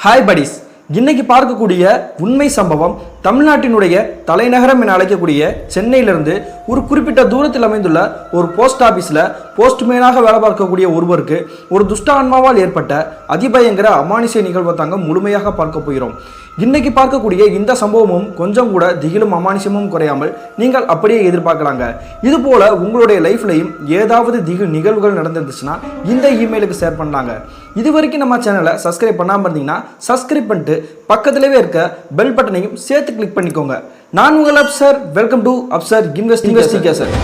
Hi buddies. இன்னைக்கு பார்க்கக்கூடிய உண்மை சம்பவம் தமிழ்நாட்டினுடைய தலைநகரம் என அழைக்கக்கூடிய சென்னையிலிருந்து ஒரு குறிப்பிட்ட தூரத்தில் அமைந்துள்ள ஒரு போஸ்ட் ஆபீஸில் போஸ்ட்மேனாக வேலை பார்க்கக்கூடிய ஒருவருக்கு ஒரு துஷ்ட ஆன்மாவால் ஏற்பட்ட அதிபயங்கர அமானுஷ்ய நிகழ்வை தாங்க முழுமையாக பார்க்க போகிறோம். இன்னைக்கு பார்க்கக்கூடிய இந்த சம்பவமும் கொஞ்சம் கூட திகிலும் அமானுஷ்யமும் குறையாமல் நீங்கள் அப்படியே எதிர்பார்க்கலாங்க. இது போல உங்களுடைய லைஃப்லையும் ஏதாவது திகில் நிகழ்வுகள் நடந்துருந்துச்சுன்னா இந்த இமெயிலுக்கு ஷேர் பண்ணாங்க. இது வரைக்கும் நம்ம சேனலை சப்ஸ்கிரைப் பண்ணாமல் இருந்தீங்கன்னா சப்ஸ்கிரைப் பண்ணிட்டு பக்கத்திலேயே இருக்க பெல் பட்டனையும் சேர்த்து கிளிக் பண்ணிக்கோங்க. நான் உங்கள் Afsar. Welcome to Afsar investigation.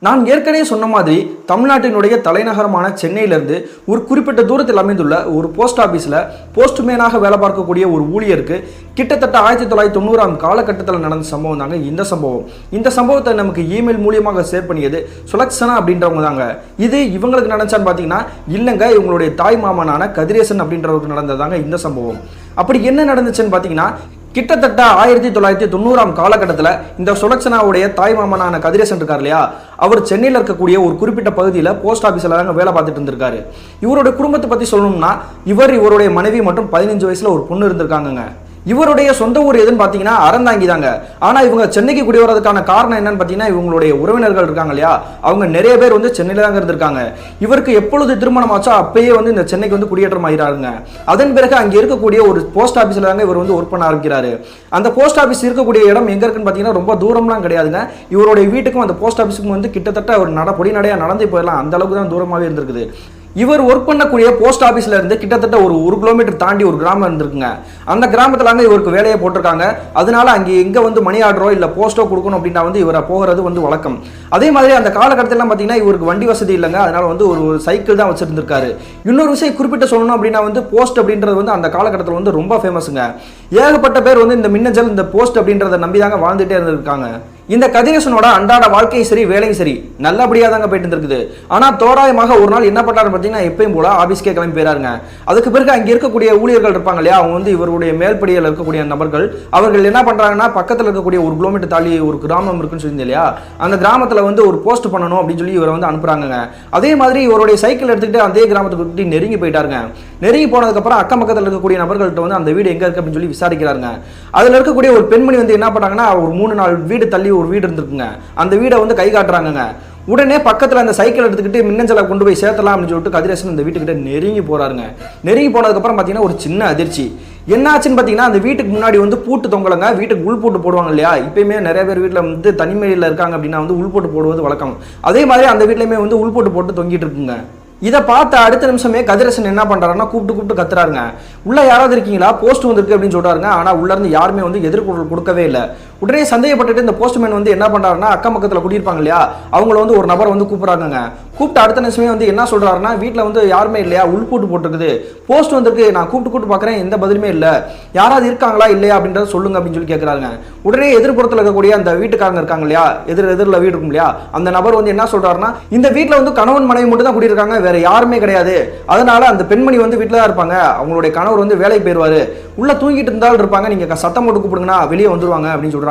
நான் ஏற்கனவே சொன்ன மாதிரி தமிழ்நாட்டினுடைய தலைநகரமான சென்னையிலிருந்து ஒரு குறிப்பிட்ட தூரத்தில் அமைந்துள்ள ஒரு போஸ்ட் ஆஃபீஸில் போஸ்ட்மேனாக வேலை பார்க்கக்கூடிய ஒரு ஊழியருக்கு கிட்டத்தட்ட 1990 காலகட்டத்தில் நடந்த சம்பவம் தாங்க இந்த சம்பவம். இந்த சம்பவத்தை நமக்கு இமெயில் மூலியமாக ஷேர் பண்ணியது சுலக்ஷனா அப்படின்றவங்க தாங்க. இது இவங்களுக்கு நடந்துச்சான்னு பார்த்தீங்கன்னா இல்லைங்க, இவங்களுடைய தாய் மாமனான கதிரேசன் அப்படின்றவருக்கு நடந்ததாங்க இந்த சம்பவம். அப்படி என்ன நடந்துச்சுன்னு பார்த்தீங்கன்னா கிட்டத்தட்ட 1990 காலகட்டத்தில் இந்த சுலக்ஷனாவுடைய தாய் மாமனான கதிரேசன் இருக்கார் இல்லையா, அவர் சென்னையில் இருக்கக்கூடிய ஒரு குறிப்பிட்ட பகுதியில் போஸ்ட் ஆஃபீஸில் தாங்க வேலை பார்த்துட்டு இருந்திருக்காரு. இவருடைய குடும்பத்தை பற்றி சொல்லணும்னா இவருடைய மனைவி மற்றும் 15 வயசுல ஒரு பொண்ணு இருந்திருக்காங்க. இவருடைய சொந்த ஊர் எதுன்னு பார்த்தீங்கன்னா அறந்தாங்கி தாங்க. ஆனால் இவங்க சென்னைக்கு குடி வரதுக்கான காரணம் என்னன்னு பார்த்தீங்கன்னா இவங்களுடைய உறவினர்கள் இருக்காங்க இல்லையா, அவங்க நிறைய பேர் சென்னையில் தாங்க இருந்திருக்காங்க. இவருக்கு எப்பொழுது திருமணம் ஆச்சோ அப்பயே இந்த சென்னைக்கு குடியேற்றம் ஆகிறாருங்க. அதன் பிறகு அங்கே இருக்கக்கூடிய ஒரு போஸ்ட் ஆஃபீஸில் தாங்க இவர் ஒர்க் பண்ண ஆரம்பிக்கிறாரு. அந்த போஸ்ட் ஆஃபீஸ் இருக்கக்கூடிய இடம் எங்க இருக்குன்னு பார்த்தீங்கன்னா ரொம்ப தூரம்லாம் கிடையாதுங்க. இவருடைய வீட்டுக்கும் அந்த போஸ்ட் ஆஃபீஸுக்கும் கிட்டத்தட்ட ஒரு பொடி நடையா நடந்து போயிடலாம், அந்த அளவுக்கு தான் தூரமாகவே இருந்திருக்குது. இவர் ஒர்க் பண்ணக்கூடிய போஸ்ட் ஆஃபீஸ்ல இருந்து கிட்டத்தட்ட ஒரு 1 கிலோமீட்டர் தாண்டி ஒரு கிராமம் இருந்திருக்குங்க. அந்த கிராமத்துல இவருக்கு வேலையை போட்டிருக்காங்க. அதனால அங்கே எங்க மணி ஆர்டரோ இல்ல போஸ்டோ கொடுக்கணும் அப்படின்னா இவரை போகிறது வழக்கம். அதே மாதிரி அந்த காலகட்டத்தில் பார்த்தீங்கன்னா இவருக்கு வண்டி வசதி இல்லைங்க. அதனால ஒரு சைக்கிள் தான் வச்சிருந்திருக்காரு. இன்னொரு விஷயம் குறிப்பிட்ட சொல்லணும் அப்படின்னா போஸ்ட் அப்படின்றது அந்த காலகட்டத்தில் ரொம்ப ஃபேமஸுங்க. ஏகப்பட்ட பேர் இந்த மின்னஞ்சல் இந்த போஸ்ட் அப்படின்றத நம்பி தாங்க வாழ்ந்துட்டே இருந்திருக்காங்க. இந்த கதிரேசனோட அன்றாட வாழ்க்கையும் சரி வேலையும் சரி நல்லபடியாக தாங்க போயிட்டு இருக்குது. ஆனால் தோராயமாக ஒரு நாள் என்ன பண்ணாரு பார்த்தீங்கன்னா எப்பயும் போல ஆஃபீஸ்க்கே கிளம்பி போயிறாருங்க. அதுக்கு பிறகு அங்கே இருக்கக்கூடிய ஊழியர்கள் இருப்பாங்க இல்லையா, அவங்க இவருடைய மேல்படியில் இருக்கக்கூடிய நபர்கள் அவர்கள் என்ன பண்ணுறாங்கன்னா பக்கத்தில் இருக்கக்கூடிய 1 கிலோமீட்டர் தாண்டி ஒரு கிராமம் இருக்குன்னு சொல்லி இல்லையா, அந்த கிராமத்தில் ஒரு போஸ்ட் பண்ணணும் அப்படின்னு சொல்லி இவரை அனுப்புறாங்க. அதே மாதிரி இவருடைய சைக்கிள் எடுத்துக்கிட்டு அதே கிராமத்துக்கு நெருங்கி போயிட்டாருங்க. நெருங்கி போனதுக்கப்புறம் அக்கம் பக்கத்தில் இருக்கக்கூடிய நபர்கள்ட்ட அந்த வீடு எங்கே இருக்கு அப்படின்னு சொல்லி விசாரிக்கிறாருங்க. அதில் இருக்கக்கூடிய ஒரு பெண்மணி என்ன பண்ணாங்கன்னா ஒரு 3-4 வீடு தள்ளி ஒரு வீடு இருந்திருக்குங்க. அந்த வீடை கை காட்டுறாங்க. உடனே பக்கத்தில் அந்த சைக்கிள் எடுத்துக்கிட்டு மின்னஞ்சலை கொண்டு போய் சேர்த்தலாம் அப்படின்னு சொல்லிட்டு கதிரேசன் இந்த வீட்டுக்கிட்ட நெருங்கி போறாருங்க. நெருங்கி போனதுக்கப்புறம் பார்த்தீங்கன்னா ஒரு சின்ன அதிர்ச்சி என்னாச்சுன்னு பார்த்தீங்கன்னா அந்த வீட்டுக்கு முன்னாடி பூட்டு தொங்கலங்க. வீட்டுக்கு உள்போட்டு போடுவாங்க இல்லையா, இப்பயுமே நிறைய பேர் வீட்டில் தனிமையில் இருக்காங்க அப்படின்னா உள்போட்டு போடுவது வழக்கம். அதே மாதிரி அந்த வீட்லையுமே உள்போட்டு போட்டு தொங்கிட்டு இருக்குங்க. இதை பார்த்த அடுத்த நிமிஷமே கதிரேசன் என்ன பண்றாருன்னா கூப்பிட்டு கத்துறாருங்க. உள்ள யாராவது இருக்கீங்களா, போஸ்ட் வந்திருக்கு அப்படின்னு சொல்றாருங்க. ஆனா உள்ள இருந்து யாருமே எதிர்கொள்ளல் கொடுக்கவே இல்லை. உடனே சந்தேகப்பட்டுட்டு இந்த போஸ்ட்மேன் என்ன பண்றாருன்னா அக்கம் பக்கத்தில் குடியிருப்பாங்க இல்லையா, அவங்கள ஒரு நபர் கூப்பிடுறாங்க. கூப்பிட்டு அடுத்த நிமிஷமே என்ன சொல்றாருன்னா வீட்டில் யாருமே இல்லையா, உள்போட்டு போட்டிருக்குது, போஸ்ட் வந்திருக்கு, நான் கூப்பிட்டு பார்க்குறேன், எந்த பதிலுமே இல்லை, யாராவது இருக்காங்களா இல்லையா அப்படின்றத சொல்லுங்க அப்படின்னு சொல்லி கேட்குறாங்க. உடனே எதிர்ப்புறத்தில் இருக்கக்கூடிய அந்த வீட்டுக்காரங்க இருக்காங்க இல்லையா, எதிரில் வீடு இருக்கும் இல்லையா, அந்த நபர் என்ன சொல்றாருன்னா இந்த வீட்டில் கணவன் மனைவி மட்டும் தான் குடியிருக்காங்க, வேற யாருமே கிடையாது. அதனால அந்த பெண்மணி வீட்டில் தான் இருப்பாங்க, அவங்களுடைய கணவர் வேலைக்கு போயிடுவாரு, உள்ள தூங்கிட்டு இருந்தாலும் இருப்பாங்க, நீங்க சத்தம் போட்டு கூப்பிடுங்கன்னா வெளியே வந்துருவாங்க அப்படின்னு சொல்றாங்க.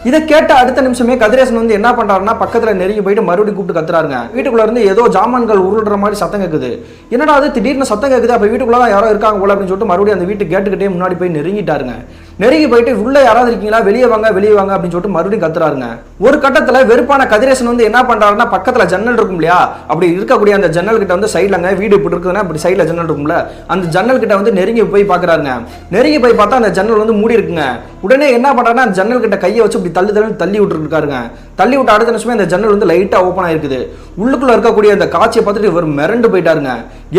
இதை கேட்ட அடுத்த நிமிஷமே கதிரேசன் என்ன பண்றாருன்னா பக்கத்துல நெருங்கி போயிட்டு மறுபடியும் கூப்பிட்டு கத்துறாருங்க. வீட்டுக்குள்ள இருந்து ஏதோ ஜாமான்கள் உருள்ற மாதிரி சத்தம் கேட்குது. என்னடா அது திடீர்னு சத்தம் கேட்குது, அப்ப வீட்டுக்குள்ள யாரோ இருக்காங்க போல அப்படின்னு சொல்லிட்டு மறுபடியும் அந்த வீட்டு கேட்டுக்கிட்டே முன்னாடி போய் நெருங்கிட்டாருங்க. நெருங்கி போயிட்டு உள்ள யாராவது இருக்கீங்களா, வெளியே வாங்க அப்படின்னு சொல்லிட்டு மறுபடியும் கத்துறாருங்க. ஒரு கட்டத்துல வெறுப்பான கதிரேசன் என்ன பண்றாருன்னா பக்கத்துல ஜன்னல் இருக்கும் இல்லையா, அப்படி இருக்கக்கூடிய அந்த ஜன்னல் கிட்ட சைட்லங்க வீடு இப்படி இருக்குதுன்னா அப்படி சைட்ல ஜன்னல் இருக்கும்ல, அந்த ஜன்னல் கிட்ட நெருங்கி போய் பாக்குறாருங்க. நெருங்கி போய் பார்த்தா அந்த ஜன்னல் மூடி இருக்குங்க. உடனே என்ன பண்றாருன்னா அந்த ஜன்னல் கிட்ட கையை வச்சு இப்படி தள்ளி விட்டுருக்காருங்க. தள்ளி விட்டு அடுத்த நிமிஷமே அந்த ஜன்னல் லைட்டா ஓப்பன் ஆயிருக்குது. உள்ளுக்குள்ள இருக்கக்கூடிய அந்த காட்சியை பார்த்துட்டு இவர் மிரண்டு போயிட்டாருங்க.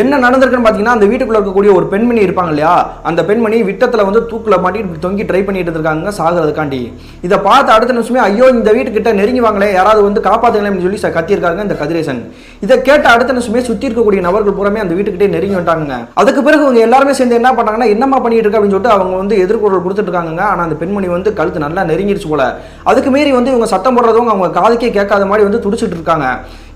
என்ன நடந்திருக்குன்னு பாத்தீங்கன்னா அந்த வீட்டுக்குள்ள இருக்கக்கூடிய ஒரு பெண்மணி இருப்பாங்க இல்லையா, அந்த பெண்மணி விட்டத்துல தூக்குல மாட்டி தொங்கி ட்ரை பண்ணிட்டு இருக்காங்க சாகிறதுக்காண்டி. இதை பார்த்து அடுத்த நிமிஷமே ஐயோ இந்த வீட்டுக்கிட்ட நெருங்கி வாங்களே, யாராவது காப்பாத்துங்களேன்னு சொல்லி கத்தியிருக்காங்க இந்த கதிரேசன். இதை கேட்ட அடுத்த நிமிஷமே சுத்தி இருக்கக்கூடிய நபர்கள் பூராமே அந்த வீட்டுக்கிட்டே நெருங்கி வந்துட்டாங்க. அதுக்கு பிறகு அவங்க எல்லாருமே சேர்ந்து என்ன பண்ணாங்கன்னா என்னமா பண்ணிட்டு இருக்கு அப்படின்னு சொல்லிட்டு அவங்க எதிர்கொள்ளல் கொடுத்துட்டு இருக்காங்க. ஆனா அந்த பெண்மணி கழுத்து நல்லா நெருங்கிடுச்சு போல. அதுக்கு மீறி இவங்க சத்தம் போடுறவங்க அவங்க காதுக்கே கேட்காத மாதிரி துடிச்சிட்டு இருக்காங்க.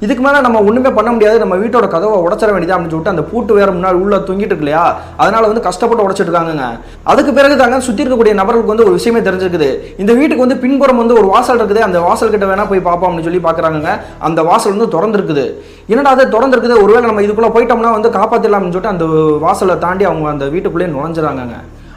இதுக்கு மேலே நம்ம ஒன்றுமே பண்ண முடியாது, நம்ம வீட்டோட கதவை உடச்சிட வேண்டியது அப்படின்னு சொல்லிட்டு அந்த பூட்டு வேற முன்னாடி உள்ள தொங்கிட்டு இருக்கு இல்லையா, அதனால வந்து கஷ்டப்பட்டு உடைச்சிட்டு இருக்காங்க. அதுக்கு பிறகு தாங்க சுற்றி இருக்கக்கூடிய நபர்களுக்கு வந்து ஒரு விஷயமே தெரிஞ்சிருக்குது. இந்த வீட்டுக்கு வந்து பின்புறம் வந்து ஒரு வாசல் இருக்குது, அந்த வாசல் கிட்ட வேணா போய் பார்ப்போம் அப்படின்னு சொல்லி பார்க்குறாங்க. அந்த வாசல் வந்து திறந்துருக்குது. என்னடா அது திறந்துருக்குது, ஒருவேளை நம்ம இதுக்குள்ளே போயிட்டோம்னா வந்து காப்பாற்றலாம்னு சொல்லிட்டு அந்த வாசலை தாண்டி அவங்க அந்த வீட்டுக்குள்ளேயே நுழைஞ்சிடறாங்க.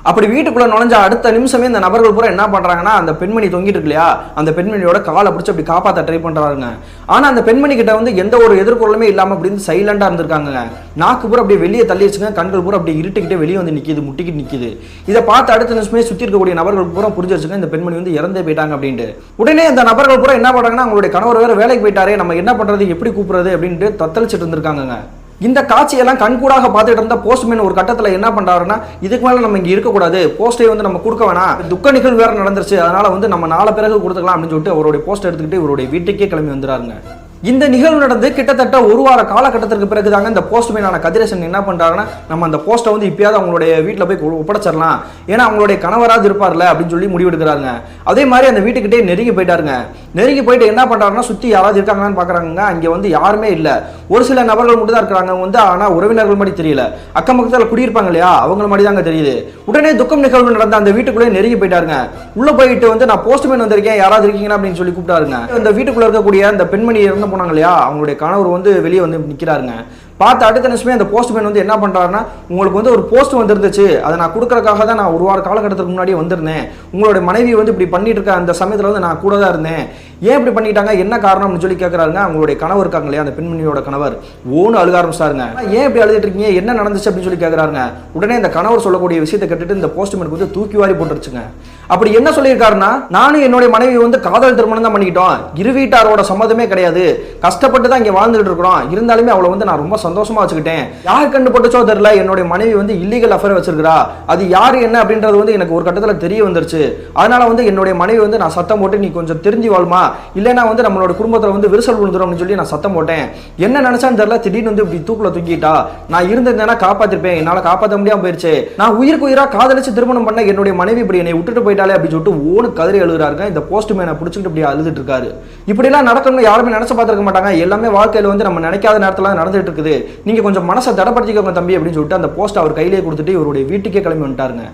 அப்படி வீட்டுக்குள்ள நுழைஞ்ச அடுத்த நிமிஷமே இந்த நபர்கள் பூரா என்ன பண்றாங்கன்னா, அந்த பெண்மணி தொங்கிட்டு இருக்கு இல்லையா, அந்த பெண்மணியோட காலை பிடிச்சி அப்படி காப்பாற்ற ட்ரை பண்றாங்க. ஆனா அந்த பெண்மணி கிட்ட வந்து எந்த ஒரு எதிர்கொள்ளுமே இல்லாம அப்படி சைலண்டா இருந்திருக்காங்க. நாக்கு பூரா அப்படியே வெளியே தள்ளி வச்சுங்க, கண்கள் பூரா அப்படி இருட்டுக்கிட்டே வெளியே வந்து நிக்குது, முட்டிக்கிட்டு நிக்குது. இதை பார்த்து அடுத்த நிமிஷமே சுத்தி இருக்கக்கூடிய நபர்கள் பூரா புரிஞ்சு வச்சுங்க, இந்த பெண்மணி வந்து இறந்தே போயிட்டாங்க அப்படின்ட்டு. உடனே அந்த நபர்கள் பூரா என்ன பண்றாங்கன்னா, அவங்களுடைய கணவர் வேற வேலைக்கு போயிட்டாரே, நம்ம என்ன பண்றது, எப்படி கூப்பிடுறது அப்படின்ட்டு தத்தளிச்சிட்டு இருந்திருக்காங்க. இந்த காட்சியெல்லாம் கண்கூடாக பார்த்துட்டு இருந்த போஸ்ட்மேன் ஒரு கட்டத்தில் என்ன பண்றாருன்னா, இதுக்கு மேலே நம்ம இங்கே இருக்கக்கூடாது, போஸ்டை வந்து நம்ம கொடுக்க வேணாம், துக்க நிகழ்வு வேற நடந்துருச்சு, அதனால வந்து நம்ம நாளை பிறகு கொடுத்துக்கலாம் அப்படின்னு சொல்லிட்டு அவருடைய போஸ்ட் எடுத்துக்கிட்டு இவருடைய வீட்டுக்கே கிளம்பி வந்துறாருங்க. இந்த நிகழ்வு நடந்து கிட்டத்தட்ட ஒரு வார காலகட்டத்திற்கு பிறகுதாங்க இந்த போஸ்ட்மேனான கதிரேசன் என்ன பண்றாங்கன்னா, நம்ம அந்த போஸ்ட்டை வந்து இப்பயாவது அவங்களுடைய வீட்டில் போய் ஒப்படைச்சிடலாம், ஏன்னா அவங்களுடைய கணவராது இருப்பார்ல அப்படின்னு சொல்லி முடிவெடுக்கிறாங்க. அதே மாதிரி அந்த வீட்டுக்கிட்டே நெருங்கி போயிட்டாருங்க. நெருங்கி போயிட்டு என்ன பண்றாருன்னா, சுற்றி யாராவது இருக்காங்கன்னு பார்க்குறாங்க. அங்கே வந்து யாருமே இல்லை, ஒரு சில நபர்கள் மட்டும் தான் இருக்கிறாங்க வந்து, ஆனால் உறவினர்கள் மாதிரி தெரியல, அக்கம் பக்கத்தில் குடியிருப்பாங்க இல்லையா அவங்கள மாதிரி தாங்க தெரியுது. உடனே துக்கம் நிகழ்வு நடந்த அந்த வீட்டுக்குள்ளே நெருங்கி போயிட்டாருங்க. உள்ள போயிட்டு வந்து, நான் போஸ்ட்மேன் வந்திருக்கேன், யாராவது இருக்கீங்கன்னா அப்படின்னு சொல்லி கூப்பிட்டாருங்க. இந்த வீட்டுக்குள்ள இருக்கக்கூடிய அந்த பெண்மணி இறந்து போனாங்க இல்லையா, அவங்களுடைய கணவர் வந்து வெளியே வந்து நிற்கிறாருங்க. பார்த்து அடுத்த நிமிஷமே அந்த போஸ்ட்மேன் வந்து என்ன பண்றாருன்னா, உங்களுக்கு வந்து ஒரு போஸ்ட் வந்துருந்துச்சு, அதை நான் கொடுக்கறதுக்காக தான் நான் ஒரு வார காலகட்டத்துக்கு முன்னாடி வந்திருந்தேன், உங்களுடைய மனைவி வந்து இப்படி பண்ணிட்டு இருக்க அந்த சமயத்தில் வந்து நான் கூட தான் இருந்தேன், ஏன் இப்படி பண்ணிட்டாங்க, என்ன காரணம்னு சொல்லி கேட்குறாருங்க. அவங்களுடைய கணவர் இருக்காங்க இல்லையா, அந்த பெண்மணியோட கணவர் ஓன்னு அழுக ஆரம்பிச்சாருங்க. ஏன் இப்படி அழுதுட்டு இருக்கீங்க, என்ன நடந்துச்சு அப்படின்னு சொல்லி கேட்குறாருங்க. உடனே இந்த கணவர் சொல்லக்கூடிய விஷயத்தை கேட்டுட்டு இந்த போஸ்ட்மேனுக்கு வந்து தூக்கி வாரி போட்டுருச்சுங்க. அப்படி என்ன சொல்லியிருக்காருன்னா, நானும் என்னுடைய மனைவி வந்து காதல் திருமணம் தான் பண்ணிக்கிட்டோம், இரு வீட்டாரோட சம்மதமே கிடையாது, கஷ்டப்பட்டு தான் இங்கே வாழ்ந்துட்டு இருக்கிறோம், இருந்தாலுமே அவளை வந்து நான் ரொம்ப சந்தோஷமா வச்சுக்கிட்டேன், யார் கண்டுபட்டுச்சோ தெரியல, என்னுடைய மனைவி வந்து இல்லீகல் அஃபேர் வச்சிருக்கிறா, அது யாரு என்ன அப்படின்றது வந்து எனக்கு ஒரு கட்டத்தில் தெரிய வந்துருச்சு, அதனால வந்து என்னுடைய மனைவி வந்து நான் சத்தம் போட்டு நீ கொஞ்சம் தெரிஞ்சு வாழ்மா, இல்லைன்னா வந்து நம்மளோட குடும்பத்தில் வந்து விரிசல் விழுந்துரும் அப்படின்னு சொல்லி நான் சத்தம் போட்டேன், என்ன நினைச்சான்னு தெரியல, திடீர்னு வந்து இப்படி தூக்குல தூக்கிட்டா, நான் இருந்திருந்தேன்னா காப்பாத்திருப்பேன், என்னால் காப்பாற்ற முடியாம போயிருச்சு, நான் உயிருக்கு உயிரா காதலிச்சு திருமணம் பண்ண என்னுடைய மனைவி இப்படி என்னை விட்டுட்டு போயிட்டாலே அப்படின்னு சொல்லிட்டு ஓனு கதறி அழுகிறாருங்க. இந்த போஸ்ட்மேனை பிடிச்சிட்டு இப்படி அழுதுட்டு இருக்காரு. இப்படிலாம் நடக்கணும்னு யாருமே நினைச்சு பார்த்துருக்க மாட்டாங்க, எல்லாமே வாழ்க்கையில் வந்து நம்ம நினைக்காத நேரத்தில் நடந்துட்டு இருக்குது, நீங்க கொஞ்சம் மனசை தடப்படுத்திக்கோங்க தம்பி அப்படின்னு சொல்லிட்டு அந்த போஸ்ட் அவர் கையிலேயே கொடுத்துட்டு இவருடைய வீட்டுக்கே கிளம்பி வந்துட்டாருங்க.